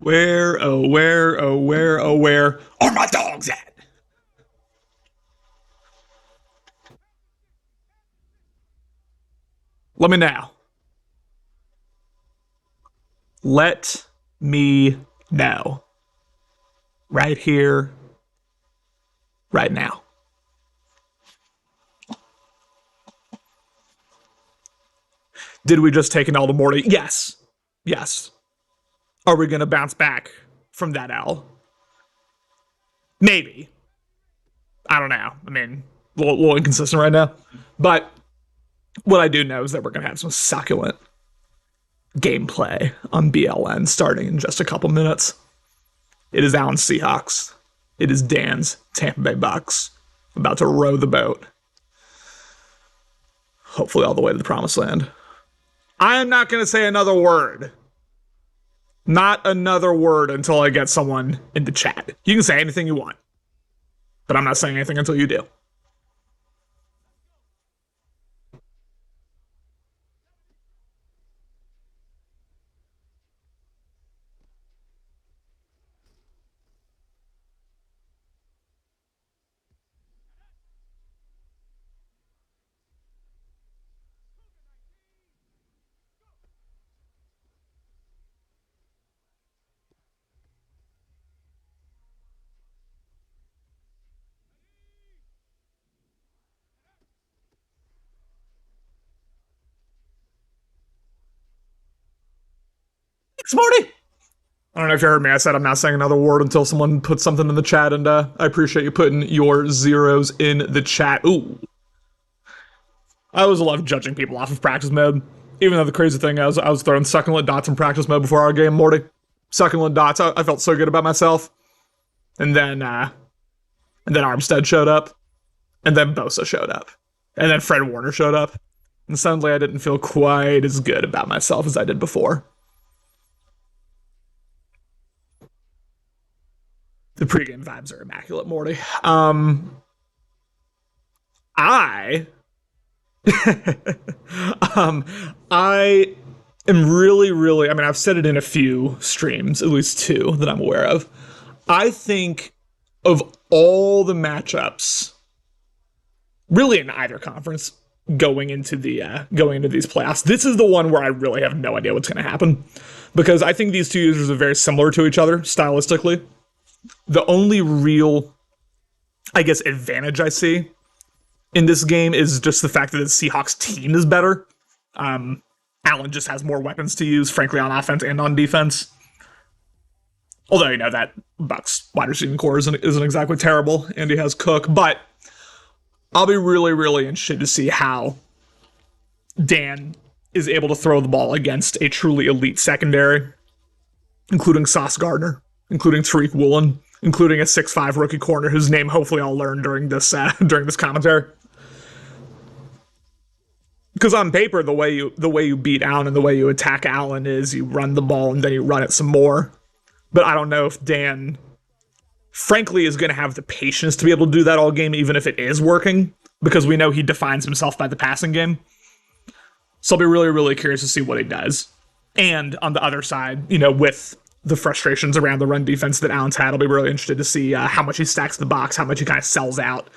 Where, oh, where, oh, where, oh, where are my dogs at? Let me know. Let me know. Right here, right now. Did we just take an L to Morty? Yes. Yes. Are we going to bounce back from that L? Maybe. I don't know. I mean, a little inconsistent right now. But what I do know is that we're going to have some succulent gameplay on BLN starting in just a couple minutes. It is Alan's Seahawks. It is Dan's Tampa Bay Bucks. About to row the boat. Hopefully all the way to the promised land. I am not going to say another word. Not another word until I get someone in the chat. You can say anything you want. But I'm not saying anything until you do. Thanks, Marty. I don't know if you heard me. I said I'm not saying another word until someone puts something in the chat, and I appreciate you putting your zeros in the chat. Ooh. I always love judging people off of practice mode. Even though the crazy thing is, I was throwing succulent dots in practice mode before our game, Morty. Succulent dots. I felt so good about myself. And then Armstead showed up. And then Bosa showed up. And then Fred Warner showed up. And suddenly I didn't feel quite as good about myself as I did before. The pregame vibes are immaculate, Morty. I am really, I mean, I've said it in a few streams, at least two that I'm aware of. I think of all the matchups, really in either conference, going into these playoffs, this is the one where I really have no idea what's going to happen. Because I think these two users are very similar to each other, stylistically. The only real, I guess, advantage I see in this game is just the fact that the Seahawks team is better. Allen just has more weapons to use, frankly, on offense and on defense. Although, that Bucks wide receiving core isn't exactly terrible, and he has Cook. But I'll be really interested to see how Dan is able to throw the ball against a truly elite secondary, including Sauce Gardner, including Tariq Woolen, including a 6'5" rookie corner whose name hopefully I'll learn during this commentary. Because on paper, the way you beat Allen and the way you attack Allen is you run the ball and then you run it some more. But I don't know if Dan, frankly, is going to have the patience to be able to do that all game, even if it is working, because we know he defines himself by the passing game. So I'll be really curious to see what he does. And on the other side, with the frustrations around the run defense that Allen's had, I'll be really interested to see how much he stacks the box, how much he kind of sells out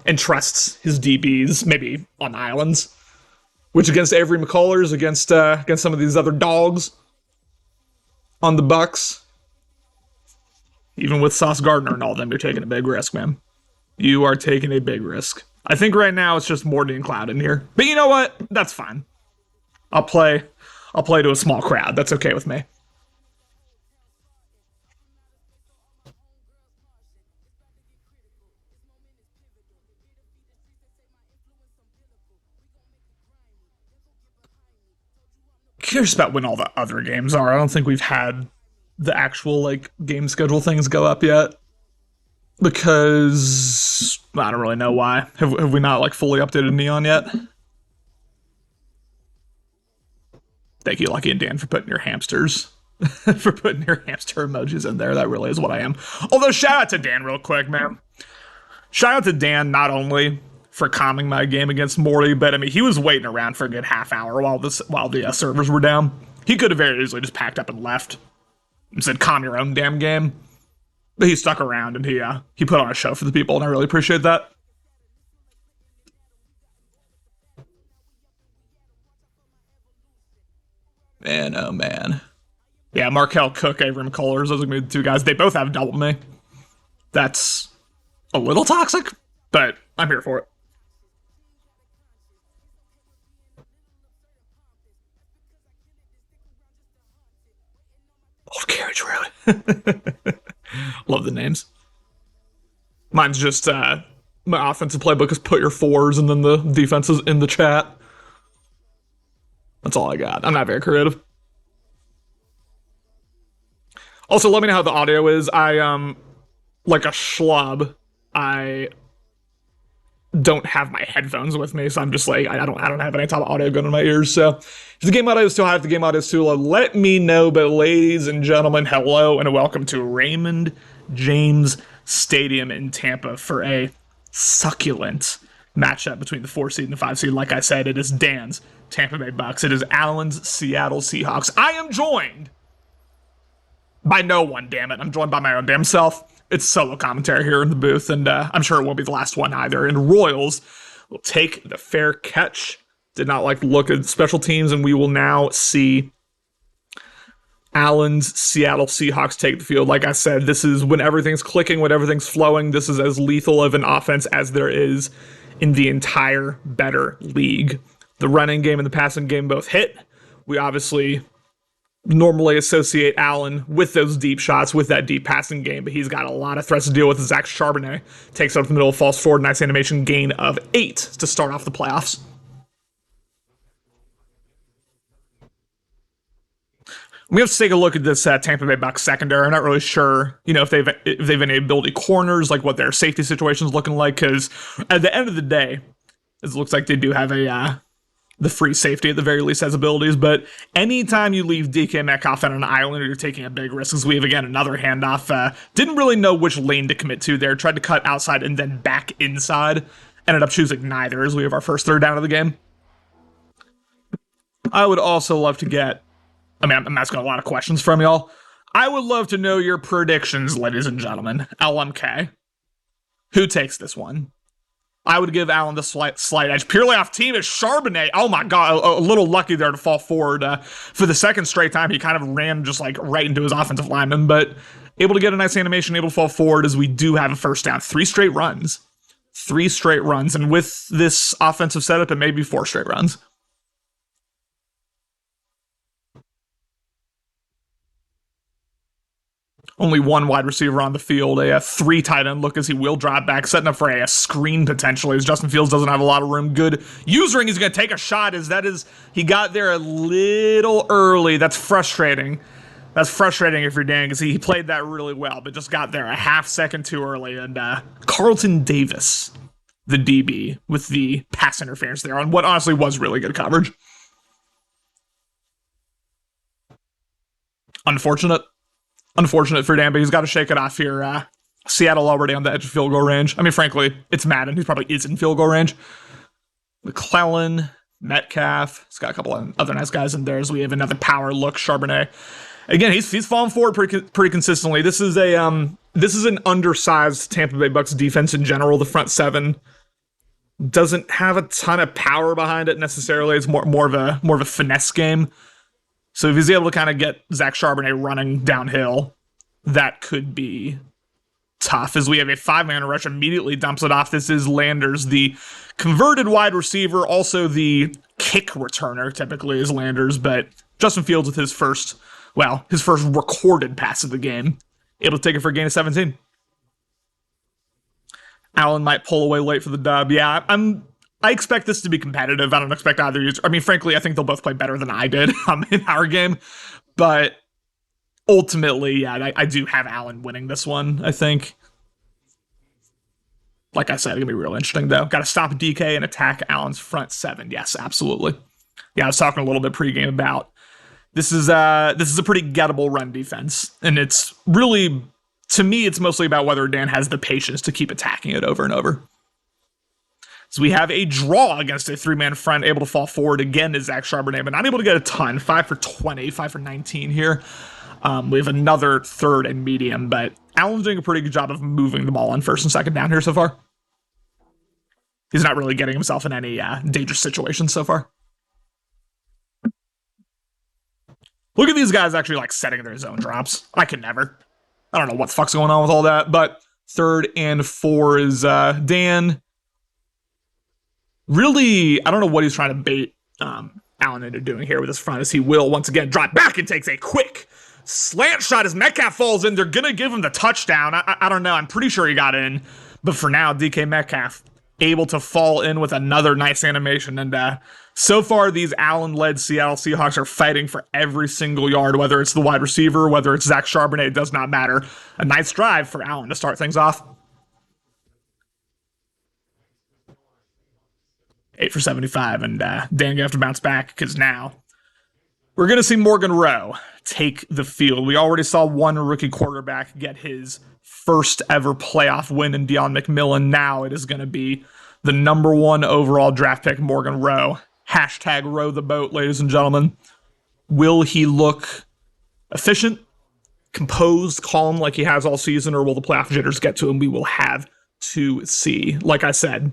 and trusts his DBs, maybe on islands. Which against Avery McCullers, against some of these other dogs on the Bucks, even with Sauce Gardner and all of them, you're taking a big risk, man. You are taking a big risk. I think right now it's just Morty and Cloud in here. But you know what? That's fine. I'll play to a small crowd. That's okay with me. Curious about when all the other games are. I don't think we've had the actual game schedule things go up yet, because I don't really know why. Have we not fully updated Neon yet? Thank you, Lucky and Dan, for putting your hamsters for putting your hamster emojis in there. That really is what I am. Although shout out to Dan real quick, man. Shout out to Dan not only for calming my game against Morty, but I mean, he was waiting around for a good half hour while the servers were down. He could have very easily just packed up and left. and said, calm your own damn game. But he stuck around and he put on a show for the people, and I really appreciate that. Man, oh man. Yeah, Markel Cook, Avery McCullers, those are gonna be the two guys. They both have double me. That's a little toxic, but I'm here for it. Old Carriage Road. Love the names. Mine's just my offensive playbook is put your fours and then the defenses in the chat. That's all I got. I'm not very creative. Also, let me know how the audio is. I like a schlub. I don't have my headphones with me, so I'm just like I don't have any type of audio going in my ears. So if the game audio is too high, if the game audio is too low, let me know. But ladies and gentlemen, hello and welcome to Raymond James Stadium in Tampa for a succulent matchup between the 4 seed and the 5 seed. Like I said, it is Dan's Tampa Bay Bucks. It is Alan's Seattle Seahawks. I am joined by no one, damn it. I'm joined by my own damn self. It's solo commentary here in the booth, and I'm sure it won't be the last one either. And Royals will take the fair catch. Did not like the look at special teams, and we will now see Allen's Seattle Seahawks take the field. Like I said, this is when everything's clicking, when everything's flowing. This is as lethal of an offense as there is in the entire better league. The running game and the passing game both hit. We obviously normally associate Allen with those deep shots, with that deep passing game, but he's got a lot of threats to deal with. Zach Charbonnet takes out the middle, falls forward, nice animation, gain of 8 to start off the playoffs. We have to take a look at this Tampa Bay Bucks secondary. I'm not really sure, if they've any ability corners, like what their safety situation is looking like, because at the end of the day, it looks like they do have the free safety at the very least has abilities, but anytime you leave DK Metcalf on an island, you're taking a big risk, as we have, again, another handoff. Didn't really know which lane to commit to there. Tried to cut outside and then back inside. Ended up choosing neither, as we have our first third down of the game. I would also love to get, I'm asking a lot of questions from y'all. I would love to know your predictions, ladies and gentlemen. LMK. Who takes this one? I would give Allen the slight edge. Purely off team is Charbonnet. Oh my God, a little lucky there to fall forward. For the second straight time, he kind of ran just like right into his offensive lineman, but able to get a nice animation, able to fall forward as we do have a first down. 3 straight runs. 3 straight runs. And with this offensive setup, it may be 4 straight runs. Only one wide receiver on the field, a 3 tight end look as he will drop back, setting up for a screen potentially, as Justin Fields doesn't have a lot of room. Good usering, he's going to take a shot, he got there a little early. That's frustrating. That's frustrating if you're Dan, because he played that really well, but just got there a half second too early. And Carlton Davis, the DB, with the pass interference there on what honestly was really good coverage. Unfortunate for Dan, but he's got to shake it off here. Seattle already on the edge of field goal range. I mean, frankly, it's Madden. He probably is in field goal range. McClellan, Metcalf. He's got a couple of other nice guys in there as we have another power look. Charbonnet. Again, he's falling forward pretty consistently. This is an undersized Tampa Bay Bucks defense in general. The front 7 doesn't have a ton of power behind it necessarily. It's more of a finesse game. So if he's able to kind of get Zach Charbonnet running downhill, that could be tough, as we have a 5-man rush, immediately dumps it off. This is Landers, the converted wide receiver, also the kick returner, typically is Landers, but Justin Fields with his first recorded pass of the game, able to take it for a gain of 17. Allen might pull away late for the dub. Yeah, I expect this to be competitive. I don't expect either user. I mean, frankly, I think they'll both play better than I did in our game. But ultimately, yeah, I do have Allen winning this one, I think. Like I said, it's going to be real interesting, though. Got to stop DK and attack Allen's front 7. Yes, absolutely. Yeah, I was talking a little bit pregame about this is a pretty gettable run defense. And it's really, to me, it's mostly about whether Dan has the patience to keep attacking it over and over. So we have a draw against a 3-man front, able to fall forward again to Zach Charbonnet, but not able to get a ton. 5 for 20, 5 for 19 here. We have another third and medium, but Allen's doing a pretty good job of moving the ball on first and second down here so far. He's not really getting himself in any dangerous situations so far. Look at these guys actually like setting their zone drops. I could never. I don't know what the fuck's going on with all that, but 3rd and 4 is Dan. Really, I don't know what he's trying to bait Allen into doing here with his front, as he will once again drop back and takes a quick slant shot as Metcalf falls in. They're going to give him the touchdown. I don't know. I'm pretty sure he got in. But for now, DK Metcalf able to fall in with another nice animation. And so far, these Allen-led Seattle Seahawks are fighting for every single yard, whether it's the wide receiver, whether it's Zach Charbonnet, it does not matter. A nice drive for Allen to start things off. 8 for 75, and Dan gonna have to bounce back because now we're gonna see Morgan Rowe take the field. We already saw one rookie quarterback get his first ever playoff win in Deion McMillan. Now it is gonna be the number 1 overall draft pick, Morgan Rowe. Hashtag row the boat, ladies and gentlemen. Will he look efficient, composed, calm like he has all season, or will the playoff jitters get to him? We will have to see. Like I said,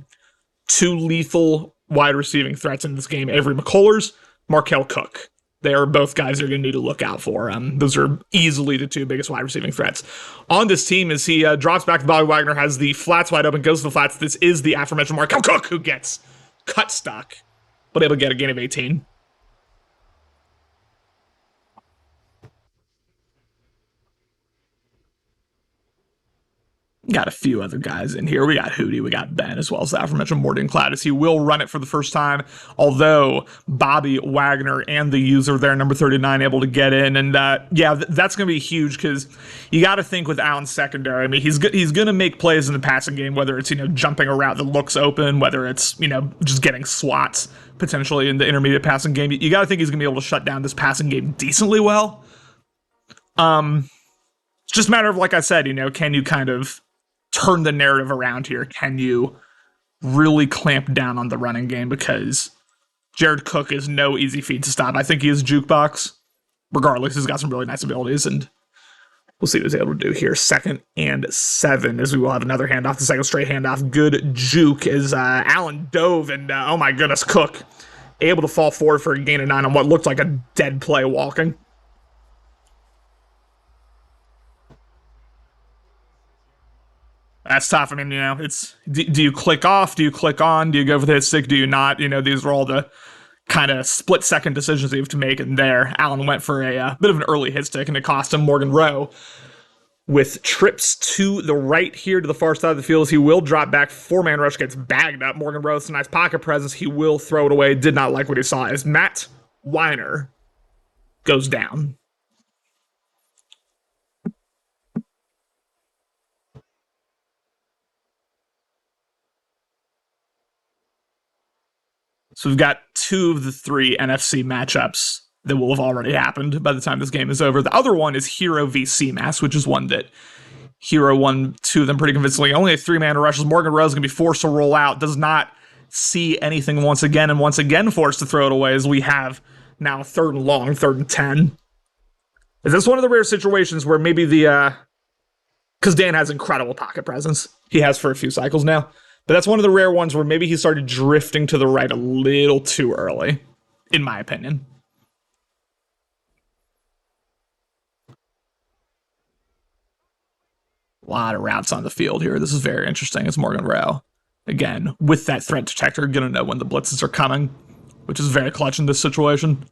2 lethal wide receiving threats in this game. Avery McCullers, Markel Cook. They are both guys you're going to need to look out for. Those are easily the 2 biggest wide receiving threats on this team. As he drops back to Bobby Wagner, has the flats wide open, goes to the flats. This is the aforementioned Markel Cook who gets cut stuck, but able to get a gain of 18. Got a few other guys in here. We got Hootie, we got Ben, as well as the aforementioned Morgan Cloud, as he will run it for the first time, although Bobby Wagner and the user there, number 39, able to get in. And that's going to be huge because you got to think with Allen's secondary. I mean, he's going to make plays in the passing game, whether it's, jumping a route that looks open, whether it's, just getting swats potentially in the intermediate passing game. You got to think he's going to be able to shut down this passing game decently well. It's just a matter of, like I said, can you kind of turn the narrative around here? Can you really clamp down on the running game? Because Jared Cook is no easy feat to stop. I think he is jukebox. Regardless, he's got some really nice abilities, and we'll see what he's able to do here. 2nd and 7, as we will have another handoff, the second straight handoff. Good juke as Allen dove, and oh my goodness, Cook able to fall forward for a gain of 9 on what looked like a dead play walking. That's tough. I mean, it's, do you click off? Do you click on? Do you go for the hit stick? Do you not? These are all the kind of split-second decisions you have to make. And there, Allen went for a bit of an early hit stick, and it cost him. Morgan Rowe with trips to the right here to the far side of the field, as he will drop back. 4-man rush gets bagged up. Morgan Rowe, some nice pocket presence. He will throw it away. Did not like what he saw as Matt Weiner goes down. So we've got 2 of the 3 NFC matchups that will have already happened by the time this game is over. The other one is Hero v. CMAS, which is one that Hero won 2 of them pretty convincingly. Only a 3-man rushes. Morgan Rowe is going to be forced to roll out. Does not see anything once again, and once again forced to throw it away, as we have now 3rd and long, 3rd and 10. Is this one of the rare situations where maybe because Dan has incredible pocket presence. He has for a few cycles now. But that's one of the rare ones where maybe he started drifting to the right a little too early, in my opinion. A lot of routes on the field here. This is very interesting. It's Morgan Rowe. Again, with that threat detector, going to know when the blitzes are coming, which is very clutch in this situation.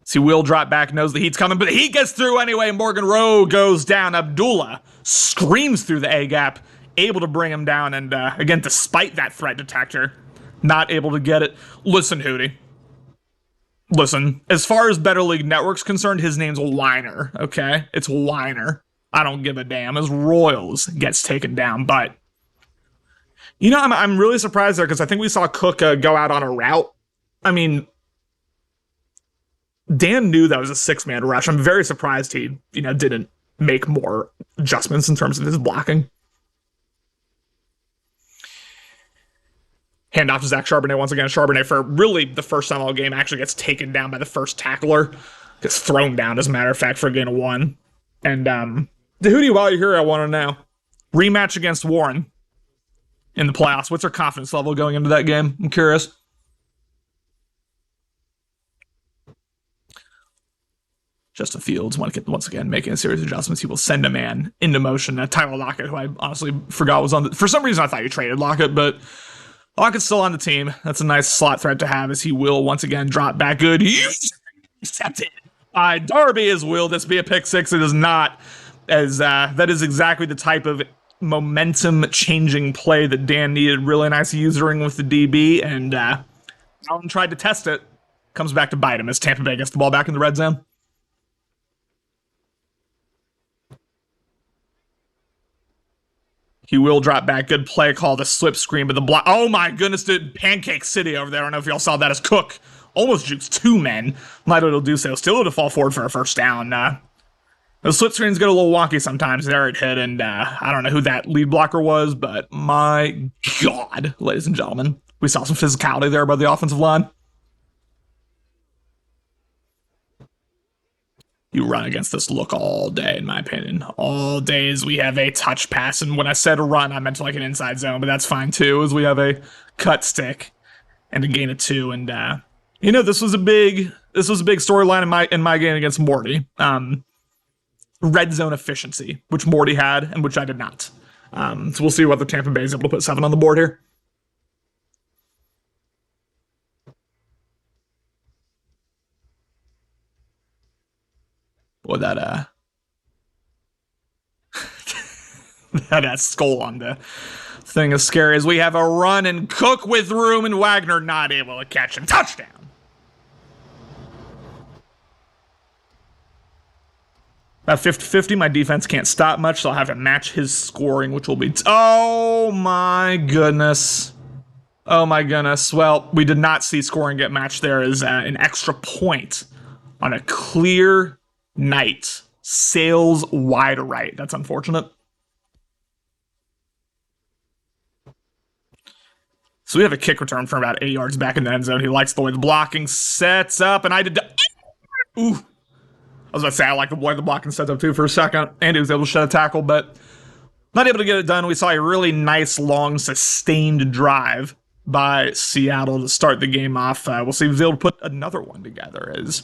So he will drop back, knows the heat's coming, but the heat gets through anyway. Morgan Rowe goes down. Abdullah screams through the A-gap, able to bring him down, and again, despite that threat detector, not able to get it. Listen, Hootie. Listen, as far as Better League Network's concerned, his name's Weiner, okay? It's Weiner. I don't give a damn as Royals gets taken down, but I'm really surprised there, because I think we saw Cook go out on a route. I mean, Dan knew that was a 6-man rush. I'm very surprised he, didn't make more adjustments in terms of his blocking. Hand off to Zach Charbonnet once again. Charbonnet, for really the first time all game, actually gets taken down by the first tackler. Gets thrown down, as a matter of fact, for a gain of 1. And, Hootie, while you're here, I want to know. Rematch against Warren in the playoffs. What's our confidence level going into that game? I'm curious. Justin Fields, once again, making a series of adjustments. He will send a man into motion. Tyler Lockett, who I honestly forgot was on the... For some reason, I thought you traded Lockett, but Lockett's still on the team. That's a nice slot threat to have, as he will once again drop back good. Intercepted by Darby. As will this be a pick six? It is not, as that is exactly the type of momentum-changing play that Dan needed. Really nice usering with the DB, and Allen tried to test it. Comes back to bite him as Tampa Bay gets the ball back in the red zone. He will drop back. Good play call, the slip screen, but the block. Oh my goodness, dude. Pancake City over there. I don't know if y'all saw that, as Cook almost jukes 2 men. Might able to do so. Still able to fall forward for a first down. The slip screens get a little wonky sometimes. There it hit, and I don't know who that lead blocker was, but my God, ladies and gentlemen, we saw some physicality there by the offensive line. You run against this look all day, in my opinion. All day, as we have a touch pass, and when I said run, I meant like an inside zone, but that's fine too, as we have a cut stick and a gain of 2. And this was a big storyline in my game against Morty. Red zone efficiency, which Morty had and which I did not. So we'll see whether Tampa Bay is able to put 7 on the board here. Boy, that that skull on the thing is scary, as we have a run and Cook with room and Wagner not able to catch him. Touchdown. About 50-50, my defense can't stop much, so I'll have to match his scoring, which will be... Oh my goodness. Oh my goodness. Well, we did not see scoring get matched there, as an extra point on a clear night. Sails wide right. That's unfortunate. So we have a kick return from about 8 yards back in the end zone. He likes the way the blocking sets up, and I did... Ooh. I was about to say, I like the way the blocking sets up too for a second. And he was able to shed a tackle, but not able to get it done. We saw a really nice, long, sustained drive by Seattle to start the game off. We'll see if he's able to put another one together, as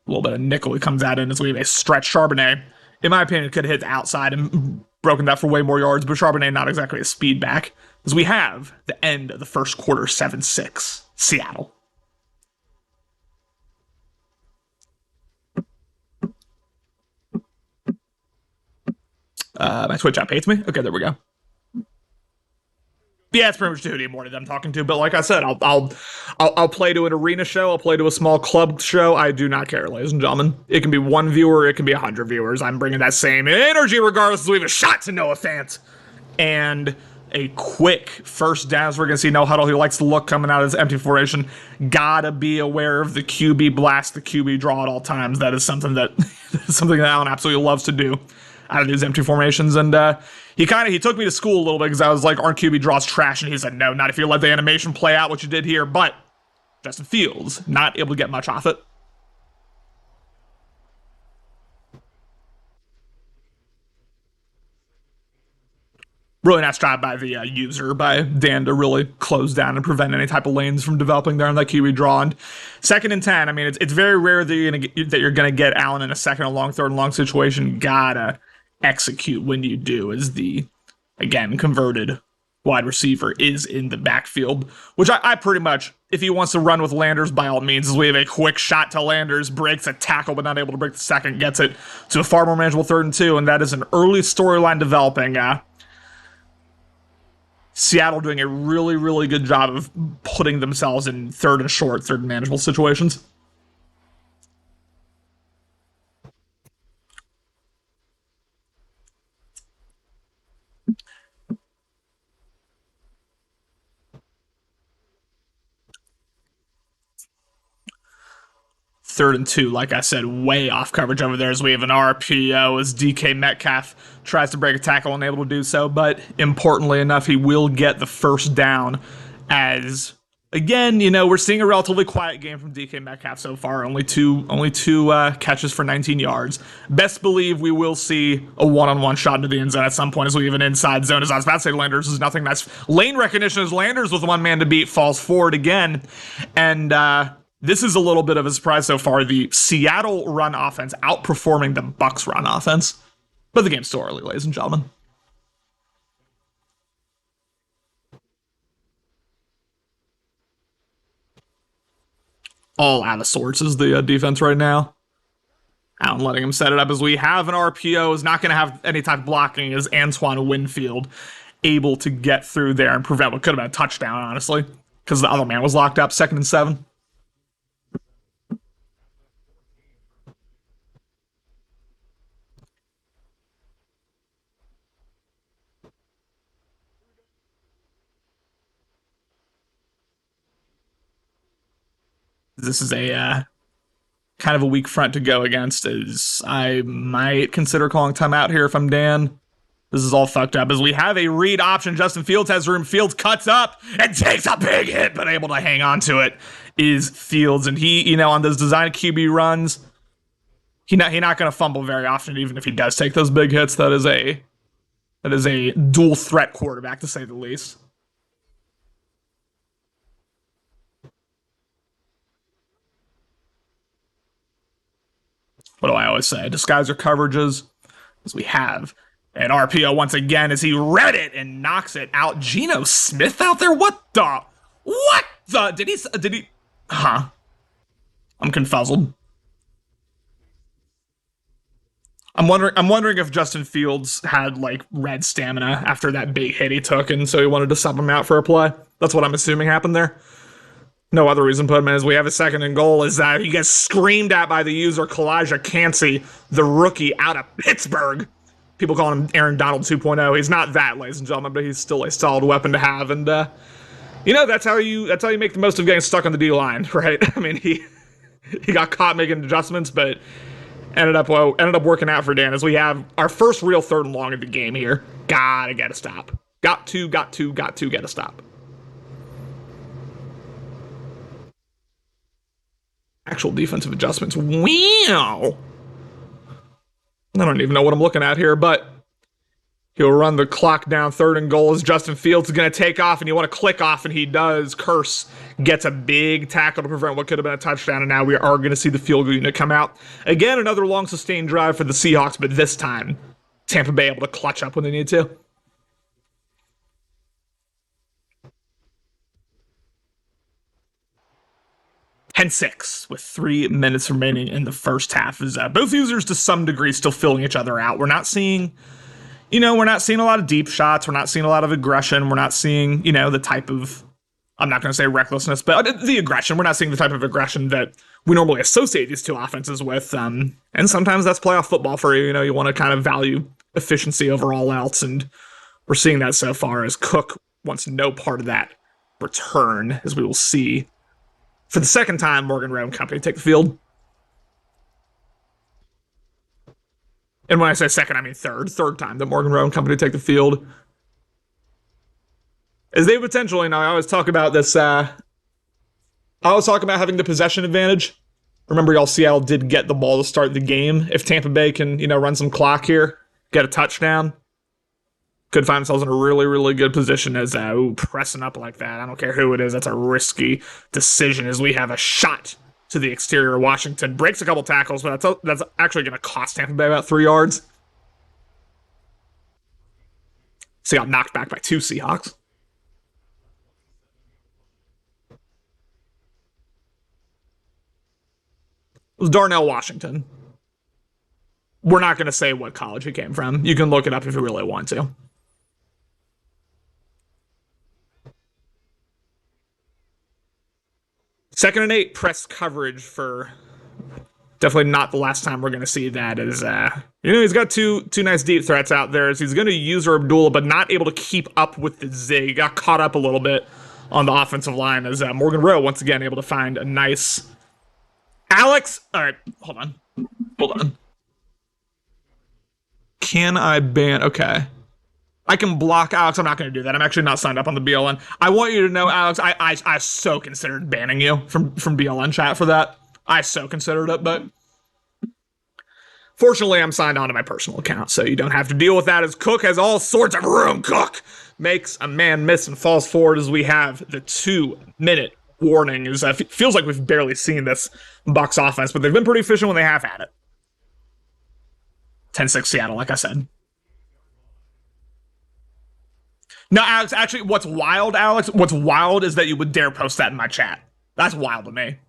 a little bit of nickel he comes out in, as we have a stretch. Charbonnet, in my opinion, could have hit the outside and broken that for way more yards, but Charbonnet not exactly a speed back, as we have the end of the first quarter, 7-6, Seattle. My Twitch app hates me. Okay, there we go. Yeah, it's pretty much Hootie and Morty that I'm talking to. But like I said, I'll play to an arena show. I'll play to a small club show. I do not care, ladies and gentlemen. It can be 1 viewer. It can be 100 viewers. I'm bringing that same energy regardless, as we have a shot to Noah Fant. And a quick first down, as we're going to see No Huddle. He likes the look coming out of his empty formation. Gotta be aware of the QB blast, the QB draw at all times. That is something that Allen absolutely loves to do out of these empty formations. And he took me to school a little bit, because I was like, aren't QB draws trash? And he said, no, not if you let the animation play out what you did here. But Justin Fields, not able to get much off it. Really nice job by the user, by Dan, to really close down and prevent any type of lanes from developing there on that QB draw. And 2nd and 10, I mean, it's very rare that you're gonna get Allen in a 2nd and long, 3rd and long situation. Gotta execute when you do, as the, again, converted wide receiver is in the backfield, which I pretty much, if he wants to run with Landers, by all means, as we have a quick shot to Landers, breaks a tackle but not able to break the second, gets it to a far more manageable 3rd and 2, and that is an early storyline developing. Seattle doing a really, really good job of putting themselves in 3rd and short, 3rd and manageable situations. Third and 2, like I said, way off coverage over there, as we have an RPO, as DK Metcalf tries to break a tackle, unable to do so, but importantly enough, he will get the first down As again, we're seeing a relatively quiet game from DK Metcalf so far. Only two catches for 19 yards. Best believe we will see a one-on-one shot into the end zone at some point as we have an inside zone. As I was about to say, Landers is nothing nice. Lane recognition as Landers with one man to beat falls forward again, and this is a little bit of a surprise so far. The Seattle run offense outperforming the Bucs run offense, but the game's still early, ladies and gentlemen. All out of sorts is the defense right now. Allen letting him set it up as we have an RPO, is not going to have any type of blocking as Antoine Winfield able to get through there and prevent what could have been a touchdown, honestly, because the other man was locked up, 2nd and 7. This is a kind of a weak front to go against, as I might consider calling timeout here if I'm Dan. This is all fucked up as we have a read option. Justin Fields has room. Fields cuts up and takes a big hit, but able to hang on to it is Fields. And he, on those design QB runs, he not going to fumble very often, even if he does take those big hits. That is a dual threat quarterback, to say the least. What do I always say? Disguise your coverages, as we have an RPO once again as he read it and knocks it out. Geno Smith out there? What the? Did he? Huh? I'm confuzzled. I'm wondering if Justin Fields had like red stamina after that big hit he took, and so he wanted to sub him out for a play. That's what I'm assuming happened there. No other reason put him in as we have a 2nd and goal is that he gets screamed at by the user Kalijah Cansey, the rookie out of Pittsburgh. People call him Aaron Donald 2.0. He's not that, ladies and gentlemen, but he's still a solid weapon to have. And that's how you make the most of getting stuck on the D line, right? I mean, he got caught making adjustments, but ended up working out for Dan as we have our first real 3rd and long of the game here. Gotta get a stop. Got to get a stop. Actual defensive adjustments. Wow. I don't even know what I'm looking at here, but he'll run the clock down. 3rd and goal as Justin Fields is going to take off, and you want to click off, and he does. Curse gets a big tackle to prevent what could have been a touchdown, and now we are going to see the field goal unit come out. Again, another long sustained drive for the Seahawks, but this time Tampa Bay able to clutch up when they need to. And 6 with 3 minutes remaining in the first half is both users to some degree still filling each other out. We're not seeing a lot of deep shots. We're not seeing a lot of aggression. We're not seeing, the type of, I'm not going to say recklessness, but the aggression. We're not seeing the type of aggression that we normally associate these two offenses with. And sometimes that's playoff football for you. You want to kind of value efficiency over all else. And we're seeing that so far as Cook wants no part of that return, as we will see. For the 2nd time, Morgan Rowe and company take the field. And when I say 2nd, I mean 3rd time that Morgan Rowe and company take the field. As they potentially, I always talk about this, I always talk about having the possession advantage. Remember, y'all, Seattle did get the ball to start the game. If Tampa Bay can, run some clock here, get a touchdown, could find themselves in a really, really good position as pressing up like that. I don't care who it is. That's a risky decision as we have a shot to the exterior of Washington. Breaks a couple tackles, but that's actually going to cost Tampa Bay about 3 yards. So he got knocked back by 2 Seahawks. It was Darnell Washington. We're not going to say what college he came from. You can look it up if you really want to. Second and 8, press coverage for definitely not the last time we're going to see that. Is he's got two nice deep threats out there. As he's going to use Abdullah, but not able to keep up with the zig. Got caught up a little bit on the offensive line as Morgan Rowe once again able to find a nice Alex. All right, hold on. Can I ban? Okay. I can block Alex. I'm not going to do that. I'm actually not signed up on the BLN. I want you to know, Alex, I so considered banning you from BLN chat for that. I so considered it, but fortunately, I'm signed on to my personal account, so you don't have to deal with that, as Cook has all sorts of room. Cook makes a man miss and falls forward as we have the 2-minute warning. It feels like we've barely seen this Bucs offense, but they've been pretty efficient when they have had it. 10-6 Seattle, like I said. No, Alex, actually, what's wild is that you would dare post that in my chat. That's wild to me.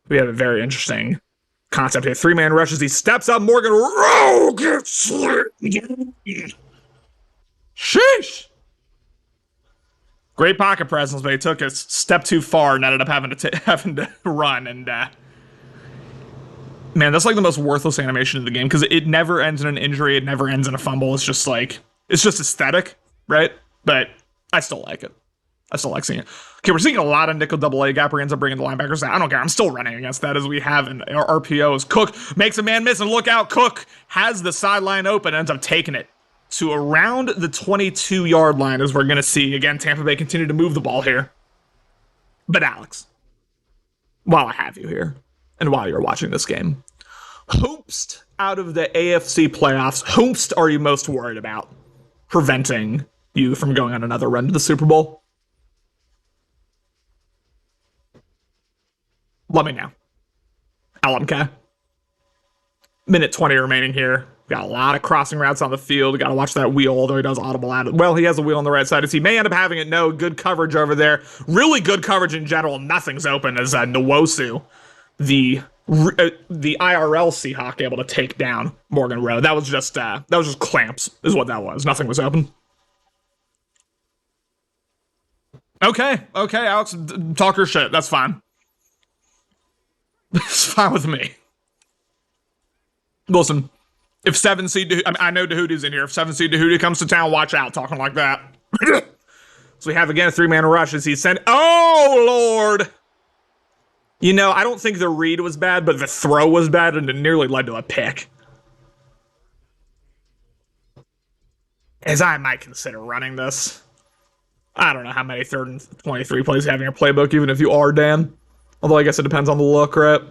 We have a very interesting concept here. 3-man rushes. He steps up. Morgan Rowe gets sheesh. Great pocket presence, but he took a step too far and ended up having to run. And man, that's like the most worthless animation in the game because it never ends in an injury. It never ends in a fumble. It's just aesthetic, right? But I still like it. I still like seeing it. Okay, we're seeing a lot of nickel double A gap. He ends up bringing the linebackers down. I don't care. I'm still running against that as we have in our RPOs. Cook makes a man miss, and look out. Cook has the sideline open, ends up taking it to around the 22-yard line, as we're going to see. Again, Tampa Bay continue to move the ball here. But Alex, while I have you here, and while you're watching this game, whomst out of the AFC playoffs, whomst are you most worried about preventing you from going on another run to the Super Bowl? Let me know. LMK. Minute 20 remaining here. Got a lot of crossing routes on the field. Got to watch that wheel, although he does audible out it. Well, he has a wheel on the right side as he may end up having it. No, good coverage over there. Really good coverage in general. Nothing's open as Nwosu, the IRL Seahawk, able to take down Morgan Rowe. That was just clamps, is what that was. Nothing was open. Okay, Alex, talk your shit. That's fine. It's fine with me. Listen, if 7 seed, I know Dahoody's in here. If 7 seed Dahoody comes to town, watch out. Talking like that. So we have again a 3-man rush as he sent. Oh Lord! You know, I don't think the read was bad, but the throw was bad, and it nearly led to a pick. As I might consider running this. I don't know how many 3rd and 23 plays you have in your playbook, even if you are Dan. Although I guess it depends on the look, right?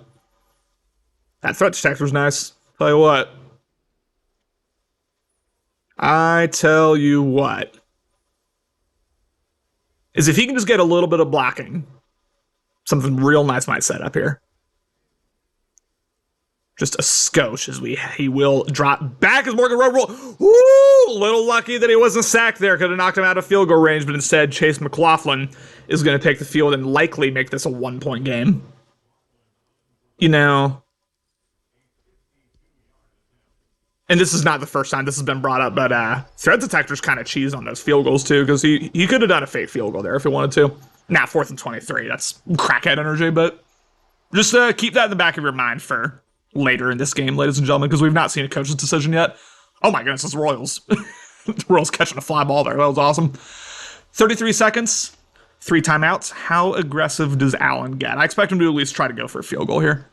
That threat detector's nice. Tell you what. Is if he can just get a little bit of blocking, something real nice might set up here. Just a skosh as he will drop back as Morgan Rowe roll. Woo! Little lucky that he wasn't sacked there. Could have knocked him out of field goal range, but instead Chase McLaughlin is going to take the field and likely make this a 1-point game. You know, and this is not the first time this has been brought up, but threat detector's kind of cheesed on those field goals too, because he could have done a fake field goal there if he wanted to. Now 4th and 23, that's crackhead energy, but just keep that in the back of your mind for later in this game, ladies and gentlemen, because we've not seen a coach's decision yet. Oh my goodness, it's Royals. The Royals catching a fly ball there. That was awesome. 33 seconds, 3 timeouts. How aggressive does Allen get? I expect him to at least try to go for a field goal here.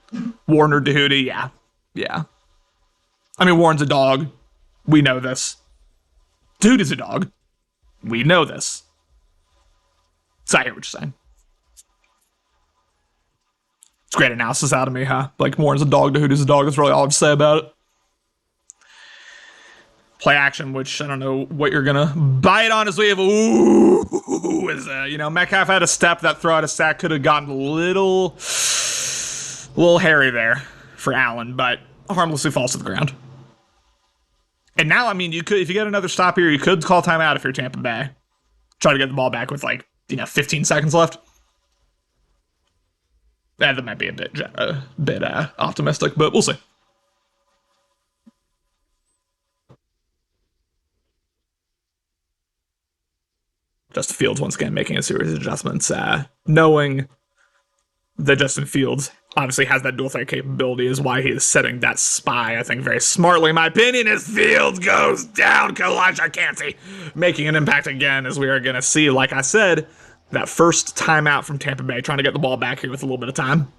Warner, Dahoody, yeah. I mean, Warren's a dog. We know this. Dude is a dog. We know this. So I hear what you're saying. It's great analysis out of me, huh? Like, Warren's a dog, Dahoody's a dog. That's really all I have to say about it. Play action, which I don't know what you're gonna bite on as we have. Metcalf had a step. That throw out a sack could have gotten a little hairy there for Allen, but harmlessly falls to the ground. And now, I mean, you could, if you get another stop here, you could call timeout if you're Tampa Bay. Try to get the ball back with 15 seconds left. That might be a bit optimistic, but we'll see. Justin Fields once again making a series of adjustments, knowing that Justin Fields obviously has that dual threat capability is why he is setting that spy, I think, very smartly. My opinion is Fields goes down. Kalijah Kancey making an impact again, as we are going to see, like I said, that first timeout from Tampa Bay, trying to get the ball back here with a little bit of time.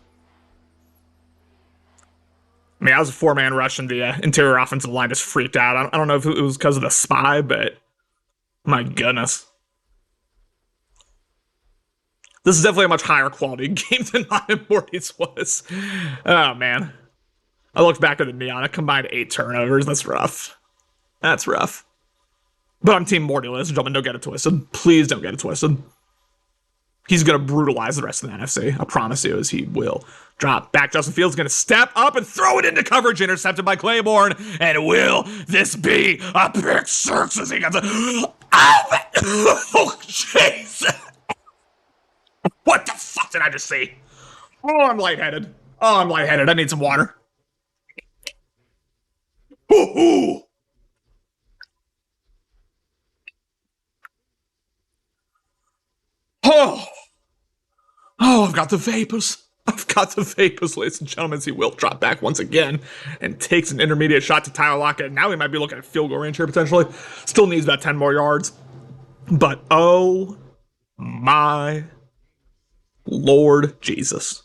I mean, I was a four-man rush and the interior offensive line just freaked out. I don't know if it was because of the spy, but my goodness. This is definitely a much higher quality game than Mine Morty's was. Oh, man. I looked back at the Neon. It combined 8 turnovers. That's rough. That's rough. But I'm Team Morty, ladies and gentlemen. Don't get it twisted. Please don't get it twisted. He's going to brutalize the rest of the NFC. I promise you, as he will. Drop back. Justin Fields going to step up and throw it into coverage, intercepted by Claiborne. And will this be a pick six as he gets a... Oh, jeez. What the fuck did I just see? Oh, I'm lightheaded. Oh, I'm lightheaded. I need some water. Ooh. Oh. Oh, I've got the vapors. I've got the vapors, ladies and gentlemen. He will drop back once again and takes an intermediate shot to Tyler Lockett. Now he might be looking at field goal range here potentially. Still needs about 10 more yards. But oh my Lord Jesus.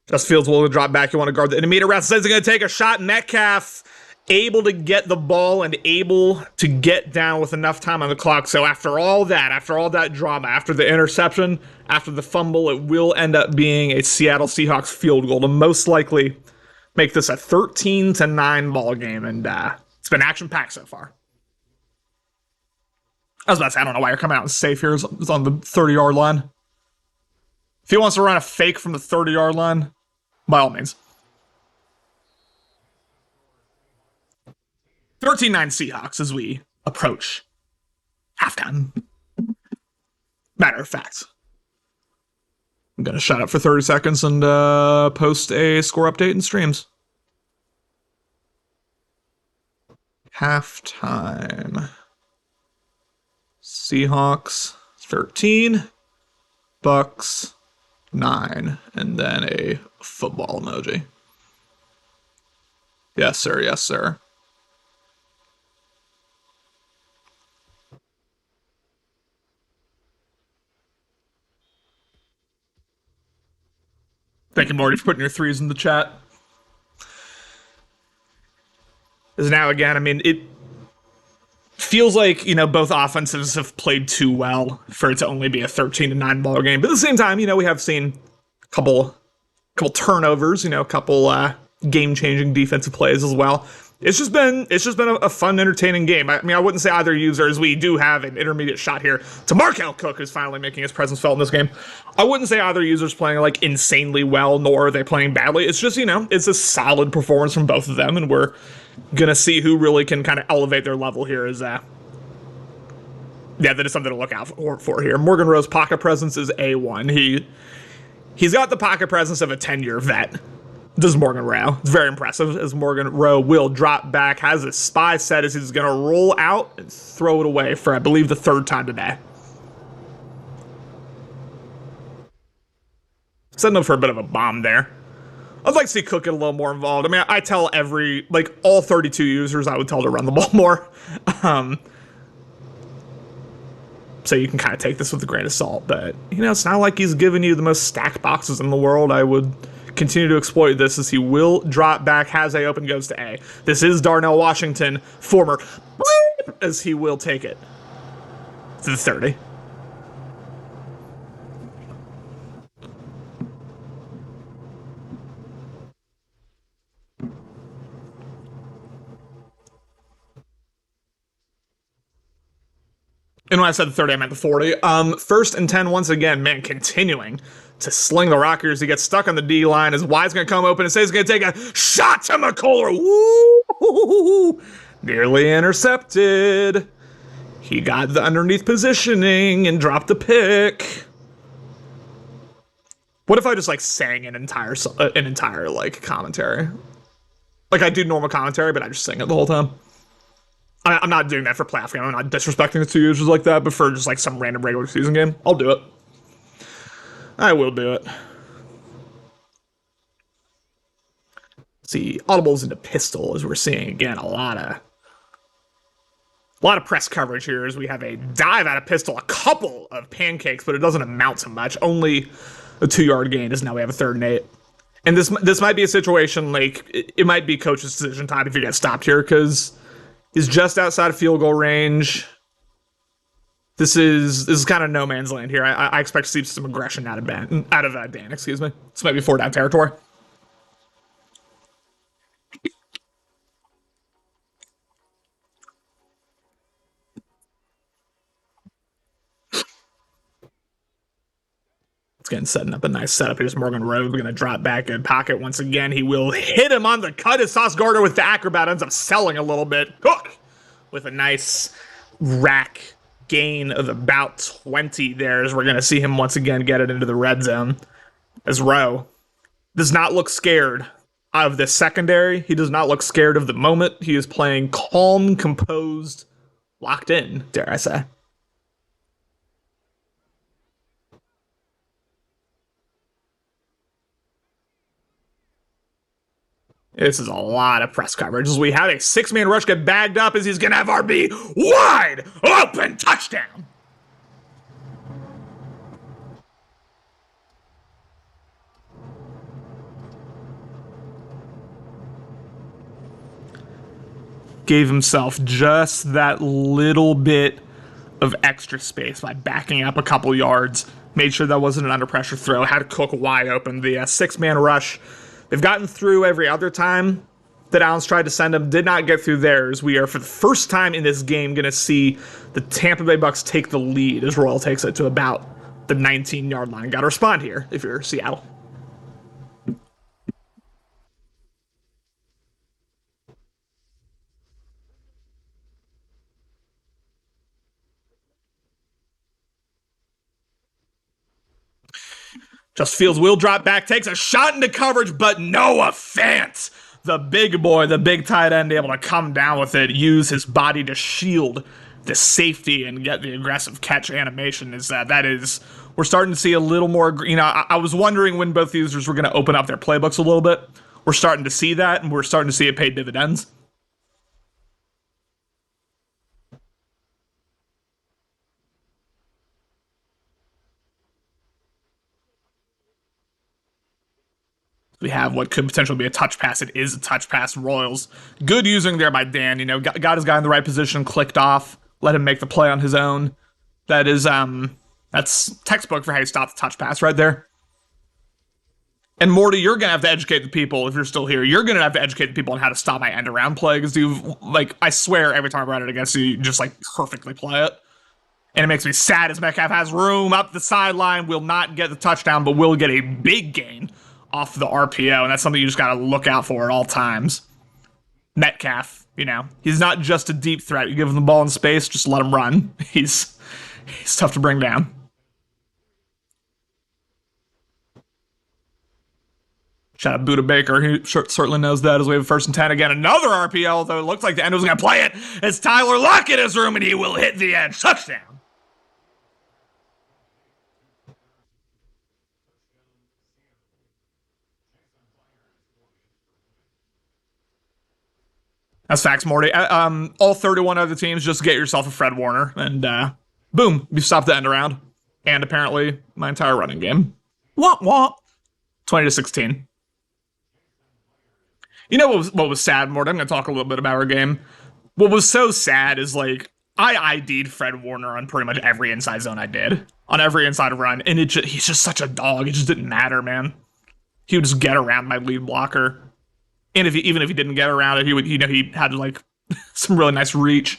Just Fields will drop back. You want to guard the intermediate route. Says he's going to take a shot. Metcalf able to get the ball and able to get down with enough time on the clock. So after all that drama, after the interception, after the fumble, it will end up being a Seattle Seahawks field goal to most likely make this a 13-9 ball game. And it's been action-packed so far. I was about to say, I don't know why you're coming out safe here. It's on the 30-yard line. If he wants to run a fake from the 30-yard line, by all means. 13-9 Seahawks as we approach halftime. Matter of fact, I'm going to shut up for 30 seconds and post a score update in streams. Halftime. Seahawks 13, Bucks 9, and then a football emoji. Yes, sir. Yes, sir. Thank you, Morty, for putting your threes in the chat. Is now again, I mean, it feels like, both offenses have played too well for it to only be a 13-9 ball game. But at the same time, we have seen a couple turnovers, a couple game-changing defensive plays as well. It's just been a fun, entertaining game. I mean, I wouldn't say either user, as we do have an intermediate shot here to Markel Cook, who's finally making his presence felt in this game. I wouldn't say either user's playing like insanely well, nor are they playing badly. It's just, it's a solid performance from both of them, and we're gonna see who really can kind of elevate their level here. That is something to look out for here. Morgan Rowe's pocket presence is A1. He's got the pocket presence of a 10-year vet. This is Morgan Rowe. It's very impressive as Morgan Rowe will drop back, has a spy set as he's going to roll out and throw it away for, I believe, the third time today. Setting up for a bit of a bomb there. I'd like to see Cook get a little more involved. I mean, I tell all 32 users, I would tell to run the ball more. So you can kind of take this with a grain of salt. But, it's not like he's giving you the most stacked boxes in the world. I would continue to exploit this as he will drop back. Has A open, goes to A. This is Darnell Washington, former, as he will take it to the 30. And when I said the 30, I meant the 40. First and 10 once again, man, continuing to sling the rockers. He gets stuck on the D line. His Y's going to come open and says he's going to take a shot to McCuller. Woo! Nearly intercepted. He got the underneath positioning and dropped the pick. What if I just sang an entire commentary? Like I do normal commentary, but I just sing it the whole time. I'm not doing that for playoff game. I'm not disrespecting the two users like that, but for just some random regular season game, I'll do it. I will do it. See, audibles into pistol, as we're seeing again, a lot of A lot of press coverage here as we have a dive out of pistol, a couple of pancakes, but it doesn't amount to much. Only a 2-yard gain as now we have a 3rd and 8. And this might be a situation like it might be coach's decision time if you get stopped here because he's just outside of field goal range. This is kind of no man's land here. I expect to see some aggression out of Dan. Excuse me. This might be 4-down territory. Again, setting up a nice setup. Here's Morgan Rhodes going to drop back in pocket once again. He will hit him on the cut as Sauce Gardner with the acrobat ends up selling a little bit. Cook with a nice rack gain of about 20 there as we're going to see him once again get it into the red zone. As Rowe does not look scared of the secondary. He does not look scared of the moment. He is playing calm, composed, locked in, dare I say. This is a lot of press coverage as we have a 6-man rush get bagged up as he's going to have RB wide open touchdown. Gave himself just that little bit of extra space by backing up a couple yards. Made sure that wasn't an under pressure throw. Had Cook wide open. The 6-man rush. They've gotten through every other time that Allen's tried to send them. Did not get through theirs. We are, for the first time in this game, going to see the Tampa Bay Bucks take the lead as Royal takes it to about the 19-yard line. Got to respond here if you're Seattle. Just Fields will drop back, takes a shot into coverage, but Noah Fant, the big boy, the big tight end, able to come down with it, use his body to shield the safety and get the aggressive catch animation. We're starting to see a little more, I was wondering when both users were going to open up their playbooks a little bit. We're starting to see that, and we're starting to see it pay dividends. We have what could potentially be a touch pass. It is a touch pass. Royals. Good using there by Dan. Got his guy in the right position, clicked off, let him make the play on his own. That's textbook for how you stop the touch pass right there. And Morty, you're going to have to educate the people if you're still here. You're going to have to educate the people on how to stop my end around play because I swear every time I run it against you, you just perfectly play it. And it makes me sad as Metcalf has room up the sideline, will not get the touchdown, but will get a big gain off the RPO, and that's something you just got to look out for at all times. Metcalf, he's not just a deep threat. You give him the ball in space, just let him run. He's tough to bring down. Shout out Buda Baker, he certainly knows that as we have 1st and 10 again. Another RPO, although it looks like the end was going to play it. It's Tyler Lockett in his room, and he will hit the edge. Touchdown. That's facts, Morty. All 31 other teams, just get yourself a Fred Warner, and boom, you stop the end around. And apparently, my entire running game. Womp womp. 20-16. You know what was sad, Morty? I'm going to talk a little bit about our game. What was so sad is, I ID'd Fred Warner on pretty much every inside zone I did. On every inside run, and he's just such a dog. It just didn't matter, man. He would just get around my lead blocker. And even if he didn't get around it, he had some really nice reach.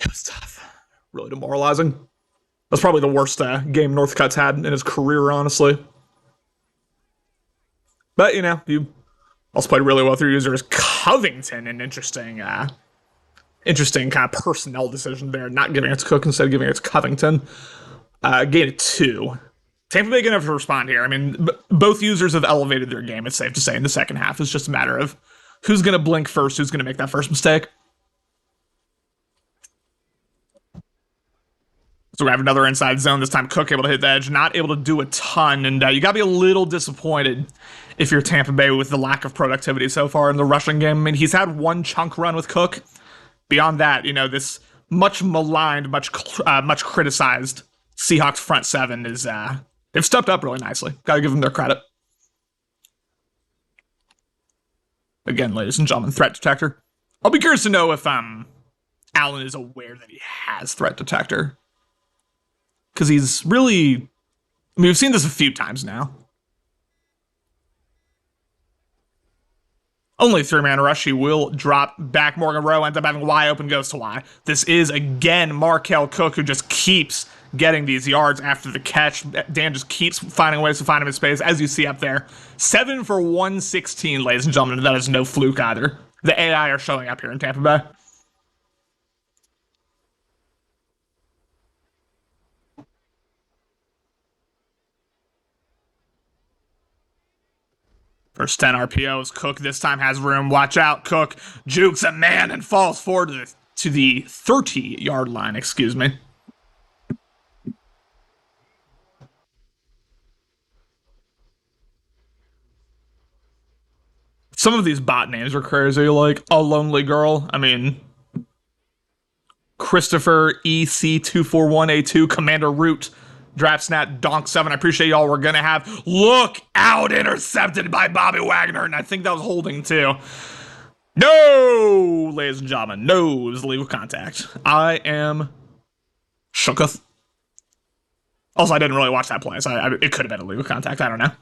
It was tough, really demoralizing. That's probably the worst game Northcutt's had in his career, honestly. But you also played really well through users. Covington, an interesting kind of personnel decision there, not giving it to Cook instead of giving it to Covington. Gain of 2. Tampa Bay going to have to respond here. Both users have elevated their game, it's safe to say, in the second half. It's just a matter of who's going to blink first, who's going to make that first mistake. So we have another inside zone. This time Cook able to hit the edge, not able to do a ton. And you got to be a little disappointed if you're Tampa Bay with the lack of productivity so far in the rushing game. He's had one chunk run with Cook. Beyond that, this much maligned, much criticized Seahawks front seven is they've stepped up really nicely. Got to give them their credit. Again, ladies and gentlemen, threat detector. I'll be curious to know if Allen is aware that he has threat detector, because he's really. I mean, we've seen this a few times now. Only three-man rush. He will drop back. Morgan Rowe ends up having Y open, goes to Y. This is, again, Markel Cook, who just keeps getting these yards after the catch. Dan just keeps finding ways to find him in space, as you see up there. 7 for 116, ladies and gentlemen. That is no fluke either. The AI are showing up here in Tampa Bay. First 10 RPOs. Cook this time has room. Watch out. Cook jukes a man and falls forward to the 30-yard line, excuse me. Some of these bot names are crazy, like A Lonely Girl. I mean, Christopher EC241A2, Commander Root, Draft Snap, Donk 7. I appreciate y'all. We're going to have look out, intercepted by Bobby Wagner. And I think that was holding too. No, ladies and gentlemen, no, it was legal contact. I am shooketh. Also, I didn't really watch that play, so it could have been a legal contact. I don't know.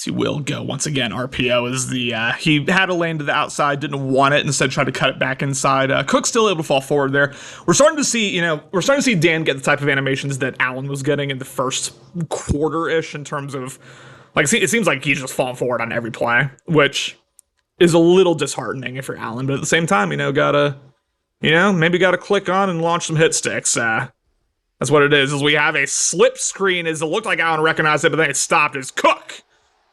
He will go once again. RPO is the he had a lane to the outside, didn't want it, instead tried to cut it back inside. Cook's still able to fall forward there. We're starting to see Dan get the type of animations that Allen was getting in the first quarter-ish, in terms of like it seems like he's just falling forward on every play, which is a little disheartening if you're Allen, but at the same time, maybe gotta click on and launch some hit sticks. That's what it is we have a slip screen. It looked like Allen recognized it, but then it stopped. Is Cook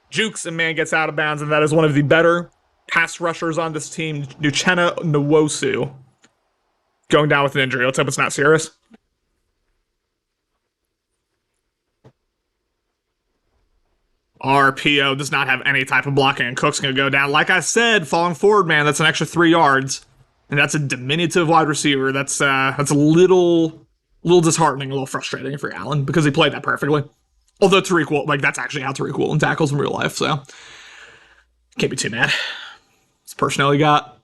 jukes and man gets out of bounds, and that is one of the better pass rushers on this team, Uchenna Nwosu, going down with an injury. Let's hope it's not serious. RPO does not have any type of blocking, and Cook's going to go down. Like I said, falling forward, man, that's an extra 3 yards, and that's a diminutive wide receiver. That's a little disheartening, a little frustrating for Allen, because he played that perfectly. Although Tariq, that's actually how Tariq Woolen tackles in real life, so can't be too mad. It's personnel he got.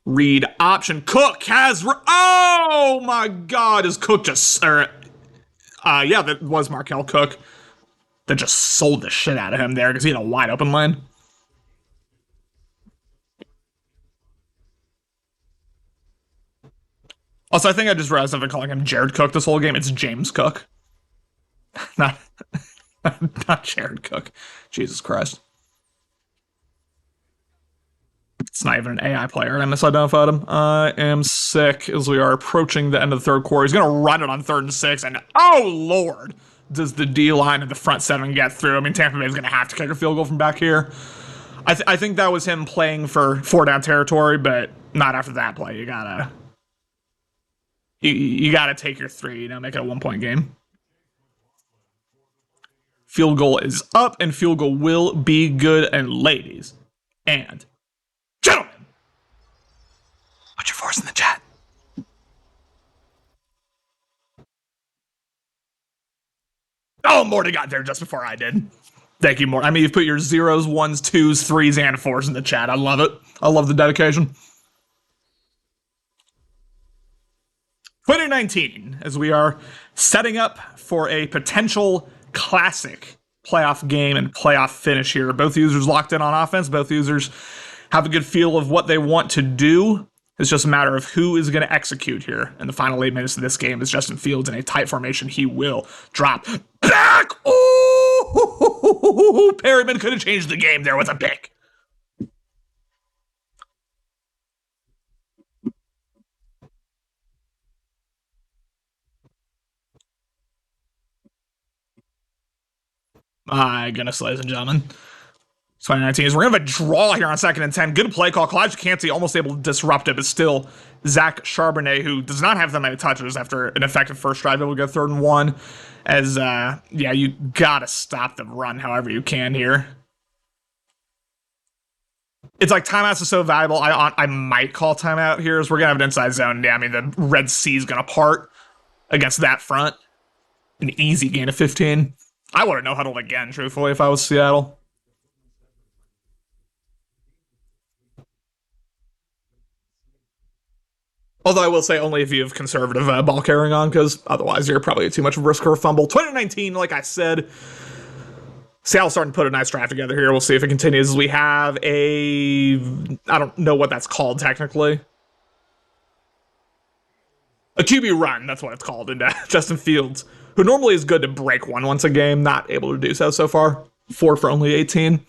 Read option. Cook has. Oh my God! Is Cook just? Yeah, that was Markel Cook that just sold the shit out of him there because he had a wide open lane. Also, I think I just realized I've been calling him Jared Cook this whole game. It's James Cook. not Jared Cook. Jesus Christ. It's not even an AI player. I misidentified him. I am sick as we are approaching the end of the third quarter. He's going to run it on 3rd and 6. And oh, Lord, does the D line and the front 7 get through? I mean, Tampa Bay is going to have to kick a field goal from back here. I think that was him playing for 4-down territory, but not after that play. You gotta take your 3, make it a 1-point game. Field goal is up, and field goal will be good. And ladies and gentlemen, put your force in the chat. Oh, Morty got there just before I did. Thank you, Morty. I mean, you've put your 0s, 1s, 2s, 3s, and 4s in the chat. I love it. I love the dedication. 2019, as we are setting up for a potential classic playoff game and playoff finish here. Both users locked in on offense. Both users have a good feel of what they want to do. It's just a matter of who is going to execute here. In the final 8 minutes of this game is Justin Fields in a tight formation. He will drop back. Ooh, Perryman could have changed the game there with a pick. My goodness, ladies and gentlemen. 2019 is we're going to have a draw here on 2nd and 10. Good play call. Kalijah Cansey almost able to disrupt it, but still Zach Charbonnet, who does not have that many touches after an effective first drive, able to go 3rd and 1. As, yeah, you got to stop the run however you can here. It's like timeouts are so valuable. I might call timeout here as we're going to have an inside zone. Yeah, I mean, the Red Sea is going to part against that front. An easy gain of 15. I would have no huddled again, truthfully, if I was Seattle. Although I will say only if you have conservative ball carrying on, because otherwise you're probably too much of a risk for a fumble. 2019, like I said, Seattle's starting to put a nice draft together here. We'll see if it continues. We have I don't know what that's called technically. A QB run, that's what it's called. And Justin Fields, who normally is good to break one once a game, not able to do so far. 4 for only 18.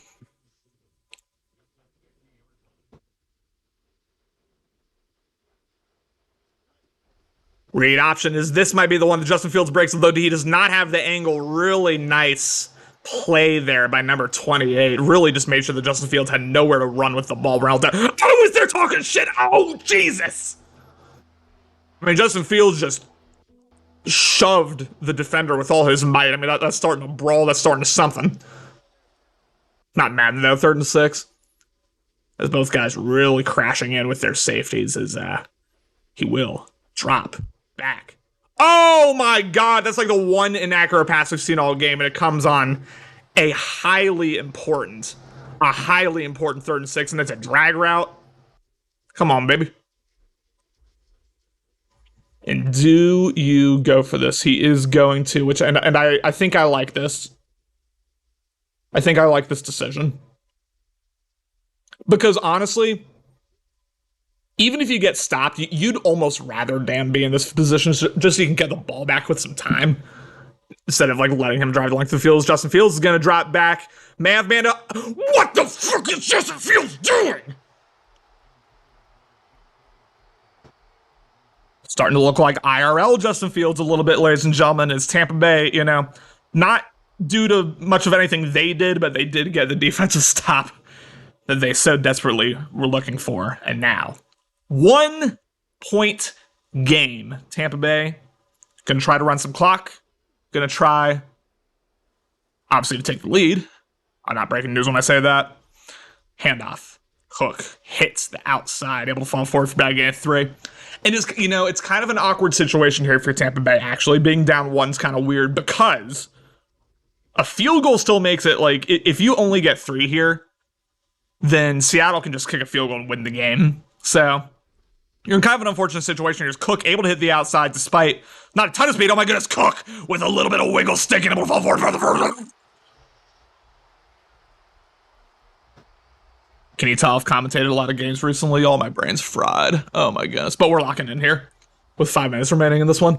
Read option is this might be the one that Justin Fields breaks, although he does not have the angle. Really nice play there by number 28. Really just made sure that Justin Fields had nowhere to run with the ball. I was there talking shit. Oh, Jesus. I mean, Justin Fields just shoved the defender with all his might. I mean, that's starting to brawl. That's starting to something. Not mad though. 3rd and 6. As both guys really crashing in with their safeties as he will drop back. Oh my God, that's like the one inaccurate pass we've seen all game, and it comes on a highly important 3rd and 6, and it's a drag route. Come on, baby. And do you go for this? He is going to, which and I think I like this. I think I like this decision. Because honestly, even if you get stopped, you'd almost rather Dan be in this position just so you can get the ball back with some time instead of like letting him drive the length of the field. Justin Fields is going to drop back. Manda. What the fuck is Justin Fields doing? Starting to look like IRL Justin Fields a little bit, ladies and gentlemen, as Tampa Bay, not due to much of anything they did, but they did get the defensive stop that they so desperately were looking for. And now 1 point game. Tampa Bay gonna try to run some clock. Gonna try, obviously, to take the lead. I'm not breaking news when I say that. Handoff. Cook hits the outside, able to fall forward for bad gain of 3. And it's kind of an awkward situation here for Tampa Bay. Actually, being down 1's kind of weird because a field goal still makes it like if you only get 3 here, then Seattle can just kick a field goal and win the game. So you're in kind of an unfortunate situation. Here's Cook able to hit the outside despite not a ton of speed. Oh my goodness, Cook with a little bit of wiggle stick and able to fall forward for the first. Can you tell I've commentated a lot of games recently? All my brain's fried. Oh my goodness. But we're locking in here with 5 minutes remaining in this one.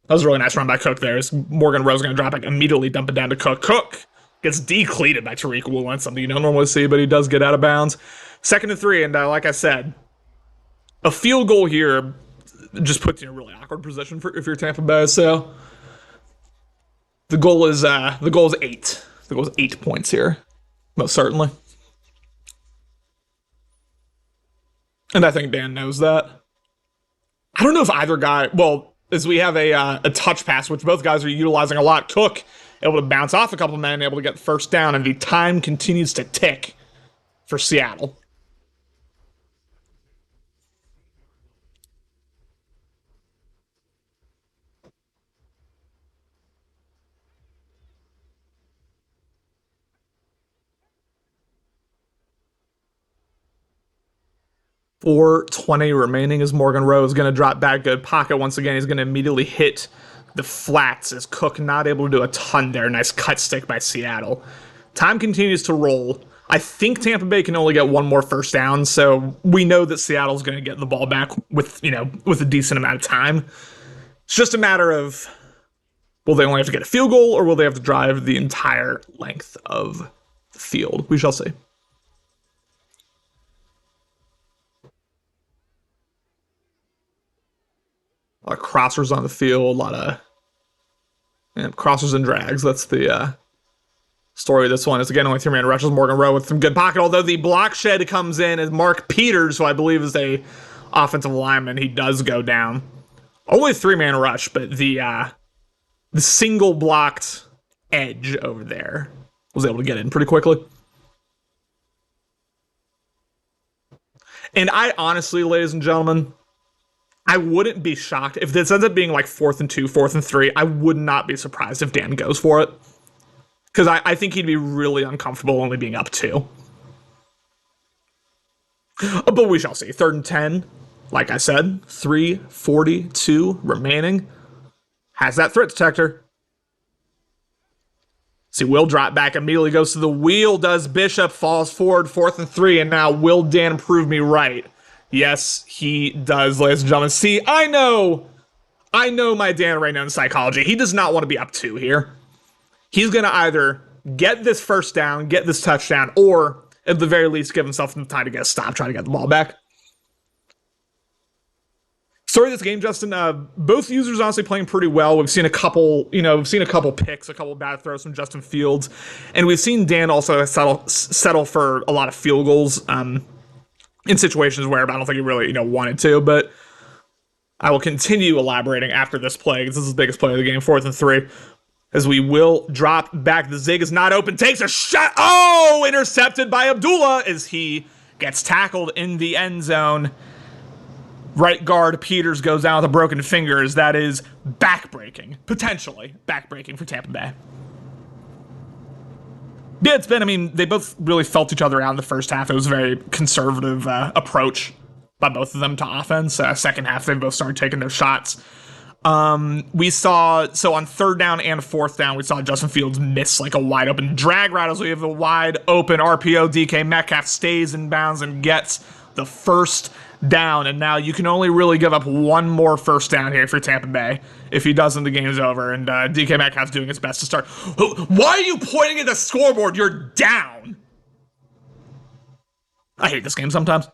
That was a really nice run by Cook there. As Morgan Rose going to drop it, immediately dump it down to Cook. Cook gets decleated by Tariq Woolen, something you don't normally see, but he does get out of bounds. 2nd and 3, and like I said, a field goal here just puts you in a really awkward position if you're Tampa Bay. So the goal is 8. The goal is 8 points here, most certainly. And I think Dan knows that. I don't know if either guy. Well, as we have a touch pass, which both guys are utilizing a lot. Cook able to bounce off a couple of men, able to get the first down, and the time continues to tick for Seattle. .420 remaining as Morgan Rose going to drop back good pocket once again. He's going to immediately hit the flats as Cook not able to do a ton there. Nice cut stick by Seattle. Time continues to roll. I think Tampa Bay can only get one more first down, so we know that Seattle's going to get the ball back with a decent amount of time. It's just a matter of, will they only have to get a field goal or will they have to drive the entire length of the field? We shall see. A lot of crossers on the field, a lot of And crossers and drags. That's the story of this one. Is again only three-man rushes. Morgan Rowe with some good pocket. Although the block shed comes in as Mark Peters, who I believe is a offensive lineman, he does go down. Only three-man rush, but the single blocked edge over there was able to get in pretty quickly. And I honestly, ladies and gentlemen, I wouldn't be shocked if this ends up being like 4th and 2, 4th and 3. I would not be surprised if Dan goes for it. Because I think he'd be really uncomfortable only being up 2. But we shall see. 3rd and 10, like I said, 3:42 remaining. Has that threat detector. See, Will drop back, immediately goes to the wheel, does Bishop, falls forward, 4th and 3, and now will Dan prove me right? Yes, he does, ladies and gentlemen. See, I know my Dan right now in psychology. He does not want to be up 2 here. He's going to either get this first down, get this touchdown, or at the very least give himself some time to get a stop, try to get the ball back. Story of this game, Justin, both users honestly playing pretty well. We've seen a couple picks, a couple bad throws from Justin Fields, and we've seen Dan also settle for a lot of field goals in situations where I don't think he really wanted to. But I will continue elaborating after this play, because this is the biggest play of the game, 4th and 3. As we will drop back. The zig is not open. Takes a shot. Oh, intercepted by Abdullah as he gets tackled in the end zone. Right guard Peters goes down with a broken finger. As that is backbreaking. Potentially backbreaking for Tampa Bay. Yeah, it's been, they both really felt each other out in the first half. It was a very conservative approach by both of them to offense. Second half, they both started taking their shots. We saw, so on 3rd down and 4th down, we saw Justin Fields miss like a wide open drag route as we have a wide open RPO. DK Metcalf stays in bounds and gets the first down. And now you can only really give up one more first down here for Tampa Bay. If he doesn't, the game's over. And DK Metcalf's doing his best to start. Why are you pointing at the scoreboard? You're down. I hate this game sometimes.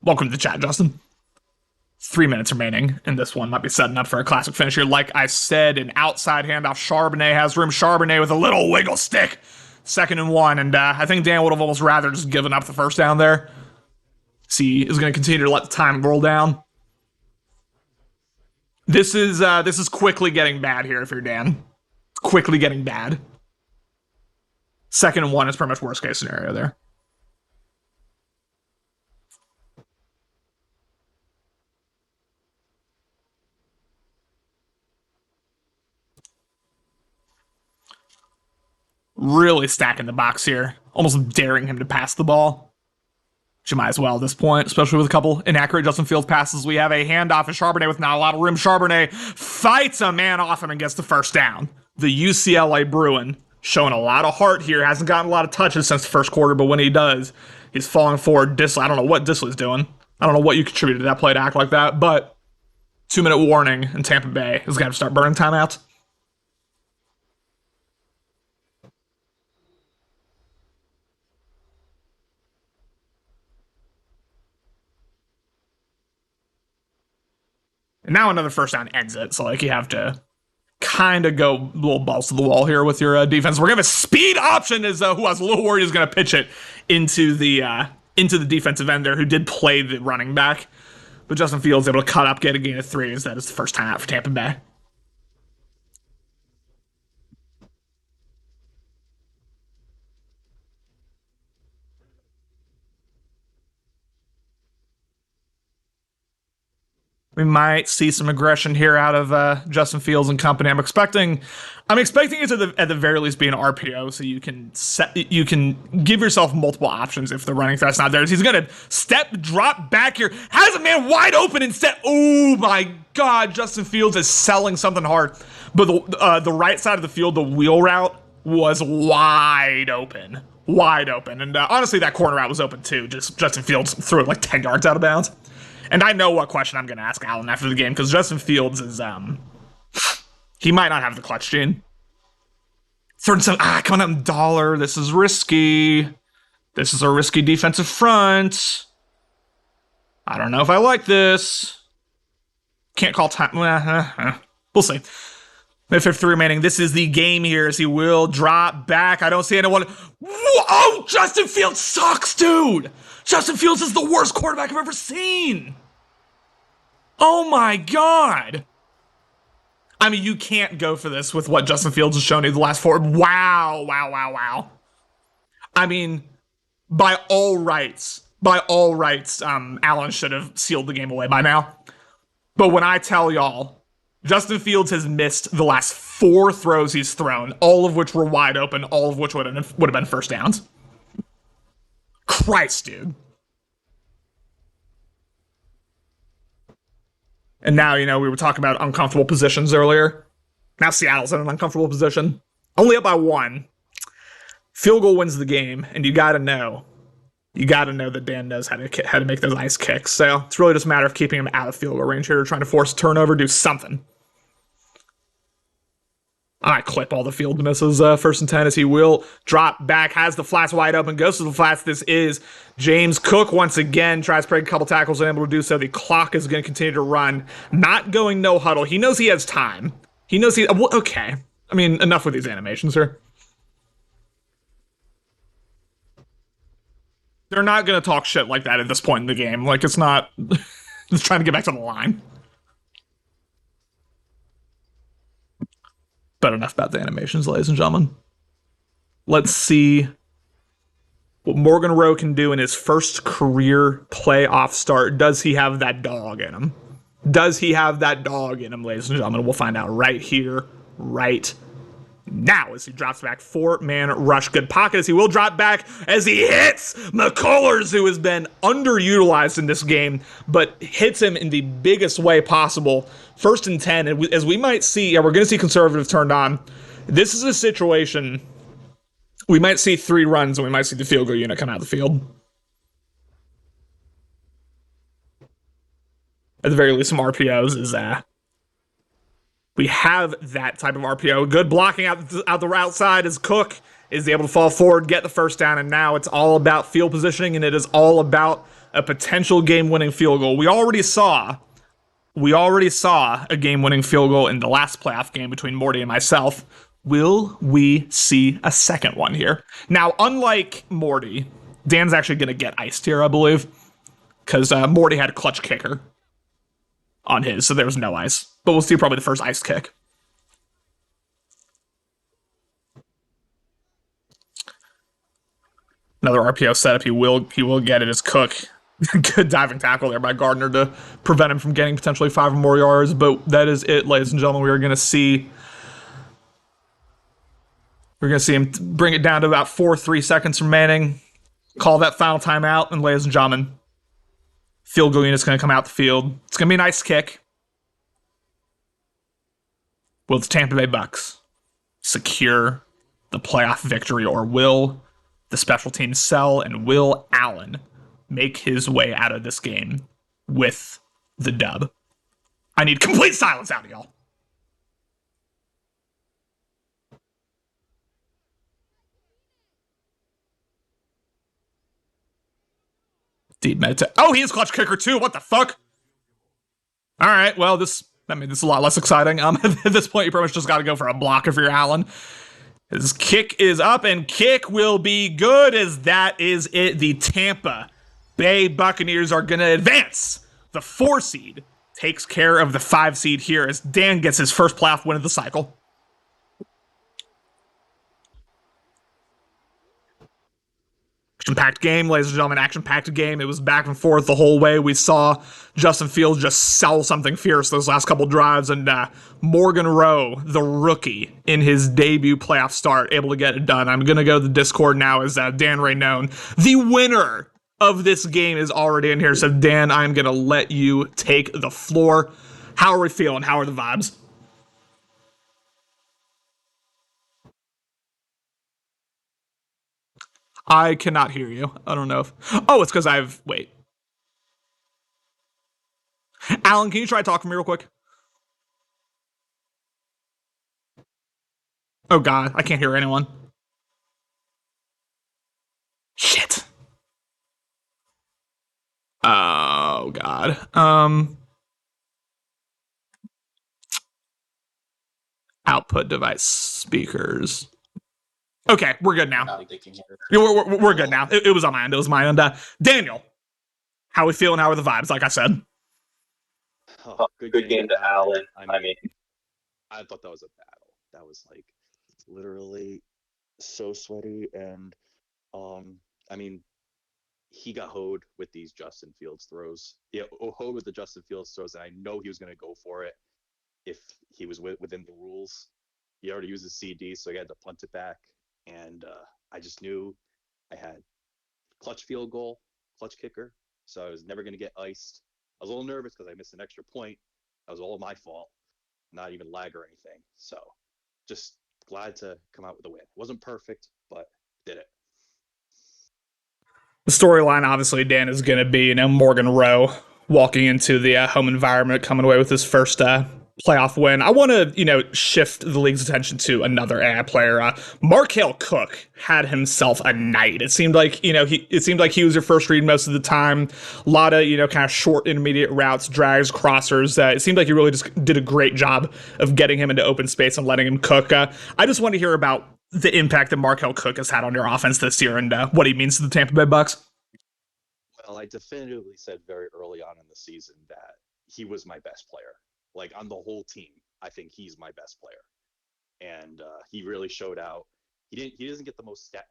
Welcome to the chat, Justin. 3 minutes remaining, and this one might be setting up for a classic finish here. Like I said, an outside handoff. Charbonnet has room. Charbonnet with a little wiggle stick. 2nd and 1, and I think Dan would have almost rather just given up the first down there. See, is going to continue to let the time roll down. This is quickly getting bad here if you're Dan. Quickly getting bad. 2nd and 1 is pretty much worst case scenario there. Really stacking the box here. Almost daring him to pass the ball. Which you might as well at this point, especially with a couple inaccurate Justin Fields passes. We have a handoff to Charbonnet with not a lot of room. Charbonnet fights a man off him and gets the first down. The UCLA Bruin showing a lot of heart here. Hasn't gotten a lot of touches since the first quarter, but when he does, he's falling forward. Disley, I don't know what Disley's doing. I don't know what you contributed to that play to act like that, but 2-minute warning in Tampa Bay has got to start burning timeouts. And now another first down ends it. So, like, you have to kind of go a little balls to the wall here with your defense. We're going to have a speed option who I was a little worried is going to pitch it into the defensive end there, who did play the running back. But Justin Fields able to cut up, get a gain of 3, as that is the first time out for Tampa Bay. We might see some aggression here out of Justin Fields and company. I'm expecting it to at the very least be an RPO, so you can give yourself multiple options if the running threat's not there. He's gonna drop back here, has a man wide open instead. Oh my God, Justin Fields is selling something hard, but the right side of the field, the wheel route was wide open, and honestly, that corner route was open too. Just Justin Fields threw it like 10 yards out of bounds. And I know what question I'm going to ask Alan after the game, because Justin Fields is, he might not have the clutch gene. Third and 7, coming up in dollar. This is risky. This is a risky defensive front. I don't know if I like this. Can't call time. We'll see. With 53 remaining, this is the game here as he will drop back. I don't see anyone. Oh, Justin Fields sucks, dude. Justin Fields is the worst quarterback I've ever seen. Oh my God. I mean, you can't go for this with what Justin Fields has shown you the last four. Wow. I mean, by all rights, Allen should have sealed the game away by now. But when I tell y'all, Justin Fields has missed the last 4 throws he's thrown, all of which were wide open, all of which would have been first downs. Christ, dude. And now, we were talking about uncomfortable positions earlier. Now Seattle's in an uncomfortable position. Only up by 1. Field goal wins the game, and you gotta know that Dan knows how to make those nice kicks. So it's really just a matter of keeping him out of field goal range here, trying to force a turnover, do something. I might clip all the field misses first and 10 as he will drop back, has the flats wide open, goes to the flats. This is James Cook once again, tries to break a couple tackles, unable to do so. The clock is going to continue to run, not going no huddle. He knows he has time. Okay. I mean, enough with these animations here. They're not going to talk shit like that at this point in the game. Like, it's not just trying to get back to the line. But enough about the animations, ladies and gentlemen. Let's see what Morgan Rowe can do in his first career playoff start. Does he have that dog in him? Ladies and gentlemen? We'll find out right here, right now, as he drops back. 4-man rush. Good pocket as he will drop back as he hits McCullers, who has been underutilized in this game, but hits him in the biggest way possible. 1st and 10, and as we might see, we're going to see conservative turned on. This is a situation we might see 3 runs, and we might see the field goal unit come out of the field. At the very least, some RPOs is we have that type of RPO. Good blocking out the outside as Cook is able to fall forward, get the first down, and now it's all about field positioning, and it is all about a potential game-winning field goal. We already saw a game-winning field goal in the last playoff game between Morty and myself. Will we see a second one here? Now, unlike Morty, Dan's actually going to get iced here, I believe, because Morty had a clutch kicker on his, so there was no ice. But we'll see probably the first ice kick. Another RPO setup. He will get it as Cook. Good diving tackle there by Gardner to prevent him from getting potentially 5 or more yards. But that is it, ladies and gentlemen. We're going to see him bring it down to about 3 seconds remaining. Call that final timeout, and ladies and gentlemen, field goal unit's going to come out the field. It's going to be a nice kick. Will the Tampa Bay Bucks secure the playoff victory, or will the special teams sell, and will Allen make his way out of this game with the dub? I need complete silence out of y'all. Deep meditate. Oh, he is clutch kicker too. What the fuck? All right. Well, this is a lot less exciting. At this point, you pretty much just got to go for a block if you're Allen. His kick is up, and kick will be good, as that is it. The Tampa Bay Buccaneers are going to advance. The 4 seed takes care of the 5 seed here as Dan gets his first playoff win of the cycle. Action-packed game, ladies and gentlemen, action-packed game. It was back and forth the whole way. We saw Justin Fields just sell something fierce those last couple drives, and Morgan Rowe, the rookie, in his debut playoff start, able to get it done. I'm going to go to the Discord now as Dan Raynone, the winner of this game, is already in here. So, Dan, I'm going to let you take the floor. How are we feeling? How are the vibes? I cannot hear you. I don't know if... Oh, it's because Wait. Alan, can you try to talk for me real quick? Oh, God. I can't hear anyone. Shit. Oh God. Output device speakers. Okay, we're good now. Not thinking here. We're good now. It was on my end. It was my end. Daniel, how we feeling? How are the vibes? Like I said. Oh, good game to Allen. I mean, I thought that was a battle. That was like literally so sweaty, and um, I mean, he got hoed with these Justin Fields throws. Yeah, hoed with the Justin Fields throws, and I know he was going to go for it if he was within the rules. He already used his CD, so he had to punt it back, and I just knew I had clutch field goal, clutch kicker, so I was never going to get iced. I was a little nervous because I missed an extra point. That was all my fault, not even lag or anything. So just glad to come out with a win. It wasn't perfect, but did it. The storyline, obviously, Dan, is going to be, Morgan Rowe walking into the home environment, coming away with his first playoff win. I want to, shift the league's attention to another AI player. Markel Cook had himself a night. It seemed like, it seemed like he was your first read most of the time. A lot of, kind of short intermediate routes, drags, crossers. It seemed like he really just did a great job of getting him into open space and letting him cook. I just want to hear about the impact that Markel Cook has had on your offense this year and what he means to the Tampa Bay Bucks. Well, I definitively said very early on in the season that he was my best player. Like on the whole team, I think he's my best player, and he really showed out. He didn't. He doesn't get the most stat.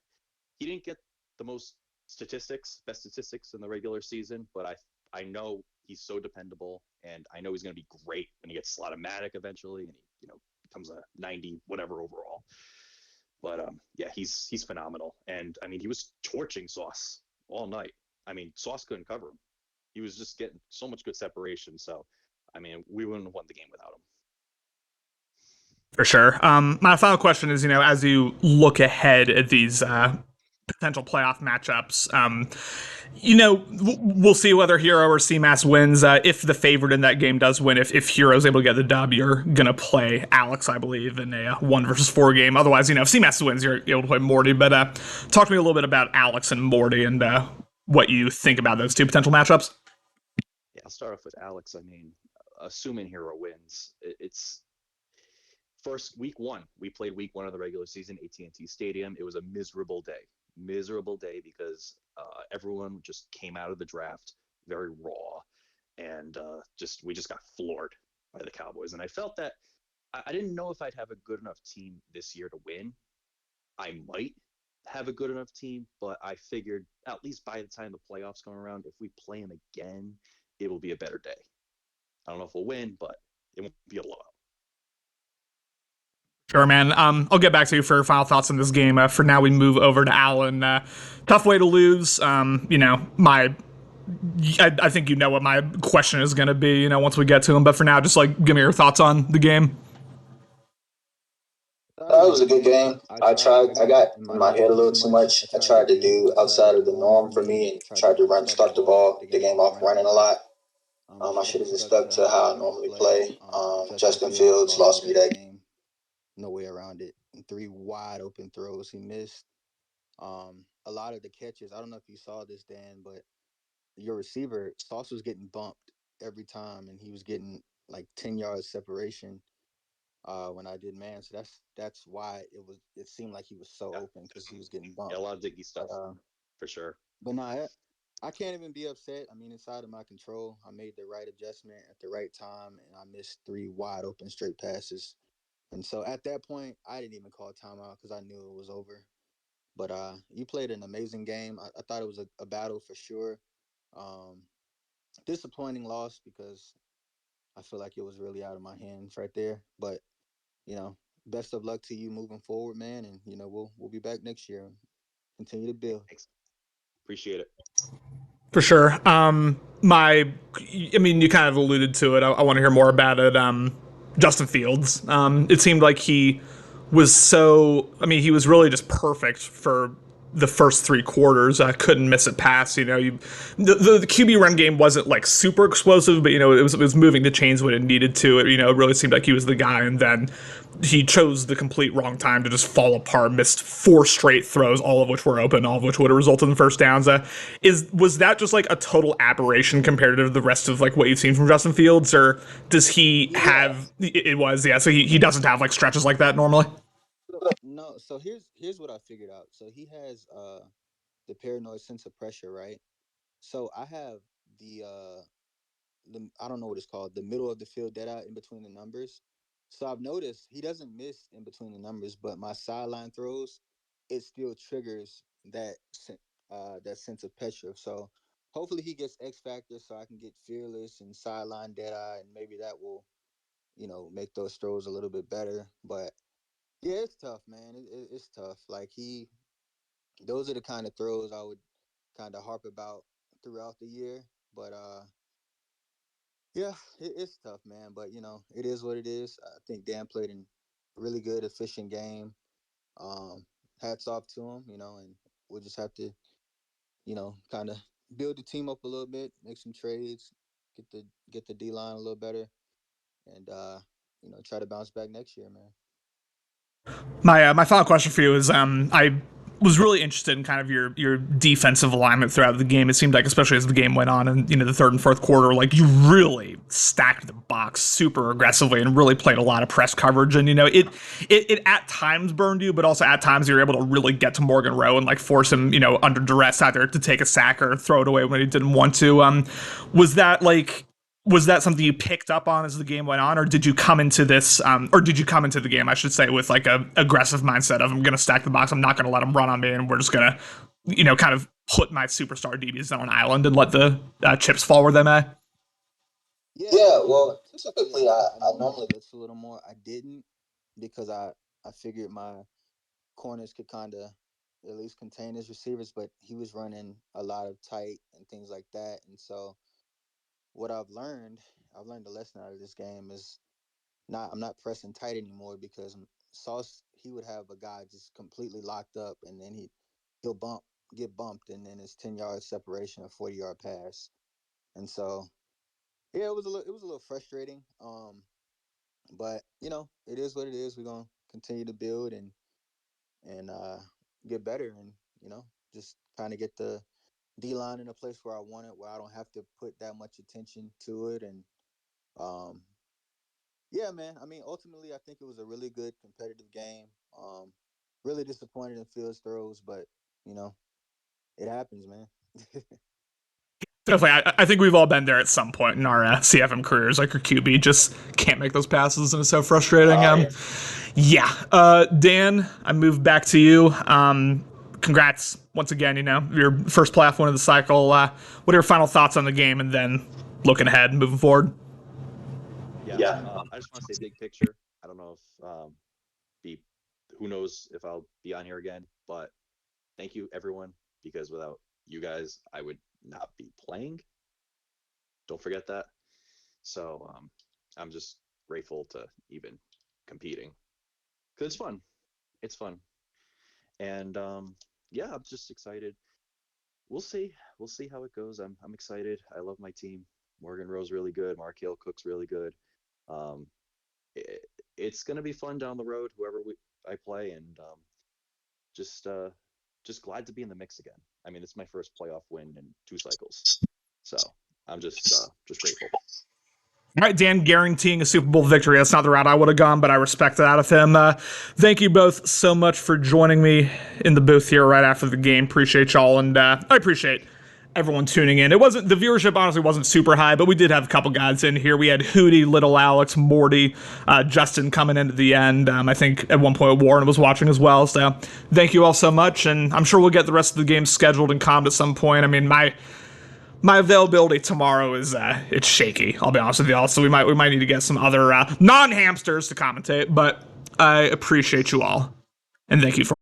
He didn't get the most statistics, best statistics in the regular season, but I know he's so dependable, and I know he's going to be great when he gets Slot-O-Matic eventually, and he becomes a 90 whatever overall. But yeah, he's phenomenal, and I mean he was torching Sauce all night. I mean Sauce couldn't cover him. He was just getting so much good separation. So I mean we wouldn't have won the game without him. For sure. My final question is, as you look ahead at these potential playoff matchups, we'll see whether Hero or CMAS wins. If the favorite in that game does win, if Hero's able to get the dub, you're going to play Alex, I believe, in a 1-4 game. Otherwise, if CMAS wins, you're able to play Morty. But talk to me a little bit about Alex and Morty and what you think about those two potential matchups. Yeah, I'll start off with Alex. I mean, assuming Hero wins, it's first week one. We played week one of the regular season, AT&T Stadium. It was a miserable day because everyone just came out of the draft very raw, and we just got floored by the Cowboys. And I felt that I didn't know if I'd have a good enough team this year to win. I might have a good enough team, but I figured at least by the time the playoffs come around, if we play them again, it will be a better day. I don't know if we'll win, but it won't be a blowout. Sure, man. I'll get back to you for final thoughts on this game. For now, we move over to Allen. Tough way to lose. I think you know what my question is going to be, once we get to him. But for now, just give me your thoughts on the game. That was a good game. I got in my head a little too much. I tried to do outside of the norm for me and tried to start the game off running a lot. I should have just stuck to how I normally play. Justin Fields lost me that game. No way around it. And 3 wide open throws he missed. A lot of the catches, I don't know if you saw this, Dan, but your receiver, Sauce, was getting bumped every time, and he was getting like 10 yards separation when I did man. So that's why it seemed like he was so open because he was getting bumped. Yeah, a lot of diggy stuff for sure. But no, I can't even be upset. I mean, it's out of my control. I made the right adjustment at the right time, and I missed 3 wide open straight passes. And so at that point, I didn't even call timeout because I knew it was over. But you played an amazing game. I thought it was a battle for sure. Disappointing loss because I feel like it was really out of my hands right there. But best of luck to you moving forward, man. And we'll be back next year. Continue to build. Thanks. Appreciate it. For sure. You kind of alluded to it. I want to hear more about it. Justin Fields. It seemed like he was he was really just perfect for the first 3 quarters. Couldn't miss a pass. The QB run game wasn't like super explosive, but it was moving the chains when it needed to. It really seemed like he was the guy, and then he chose the complete wrong time to just fall apart. Missed 4 straight throws, all of which were open, all of which would have resulted in first downs. Was that just like a total aberration compared to the rest of like what you've seen from Justin Fields, or does he have? It was, yeah. So he doesn't have like stretches like that normally. No, so here's what I figured out. So he has the paranoid sense of pressure, right? So I have the I don't know what it's called, the middle of the field dead out in between the numbers. So I've noticed he doesn't miss in between the numbers, but my sideline throws, it still triggers that sense of pressure. So hopefully he gets X factor so I can get fearless and sideline dead eye, and maybe that will make those throws a little bit better. But yeah, it's tough, man. It's tough. Like those are the kind of throws I would kind of harp about throughout the year. But yeah, it's tough, man. But it is what it is. I think Dan played a really good, efficient game. Um, Hats off to him, and we'll just have to, kind of build the team up a little bit, make some trades, get the D line a little better, and try to bounce back next year, man. My final question for you is I was really interested in kind of your defensive alignment throughout the game. It seemed like, especially as the game went on, and the third and fourth quarter, like you really stacked the box super aggressively and really played a lot of press coverage. And it at times burned you, but also at times you were able to really get to Morgan Rowe and like force him under duress either to take a sack or throw it away when he didn't want to. Was that something you picked up on as the game went on, or did you come into the game, I should say, with like a aggressive mindset of I'm going to stack the box, I'm not going to let them run on me, and we're just going to, kind of put my superstar DBs on an island and let the chips fall where they may? Yeah, well, typically I normally blitz a little more. I didn't because I figured my corners could kind of at least contain his receivers, but he was running a lot of tight and things like that, and so what I've learned a lesson out of this game is I'm not pressing tight anymore because Sauce, he would have a guy just completely locked up, and then he'll get bumped, and then it's 10 yard separation, a 40-yard pass, and so yeah, it was a little frustrating. But it is what it is. We're gonna continue to build and get better, and just kind of get the D line in a place where I want it, where I don't have to put that much attention to it. And um, yeah, man. I mean, ultimately, I think it was a really good competitive game. Really disappointed in Fields' throws, but it happens, man. Definitely, I think we've all been there at some point in our CFM careers. Like your QB just can't make those passes, and it's so frustrating. Dan, I move back to you. Congrats once again. Your first playoff win of the cycle. What are your final thoughts on the game, and then looking ahead and moving forward? Yeah. I just want to say big picture. I don't know if who knows if I'll be on here again, but thank you everyone, because without you guys, I would not be playing. Don't forget that. So I'm just grateful to even competing because it's fun. It's fun. And yeah, I'm just excited. We'll see how it goes. I'm excited. I love my team. Morgan Rowe's really good. Markale Cook's really good. It's gonna be fun down the road, whoever I play, and just glad to be in the mix again. I mean, it's my first playoff win in 2 cycles, so I'm just grateful. All right, Dan, guaranteeing a Super Bowl victory. That's not the route I would have gone, but I respect that out of him. Thank you both so much for joining me in the booth here right after the game. Appreciate y'all, and I appreciate everyone tuning in. The viewership honestly wasn't super high, but we did have a couple guys in here. We had Hootie, Little Alex, Morty, Justin coming into the end. I think at one point Warren was watching as well. So thank you all so much, and I'm sure we'll get the rest of the game scheduled and calmed at some point. I mean, my availability tomorrow is it's shaky. I'll be honest with y'all. So we might need to get some other non-hamsters to commentate. But I appreciate you all, and thank you for.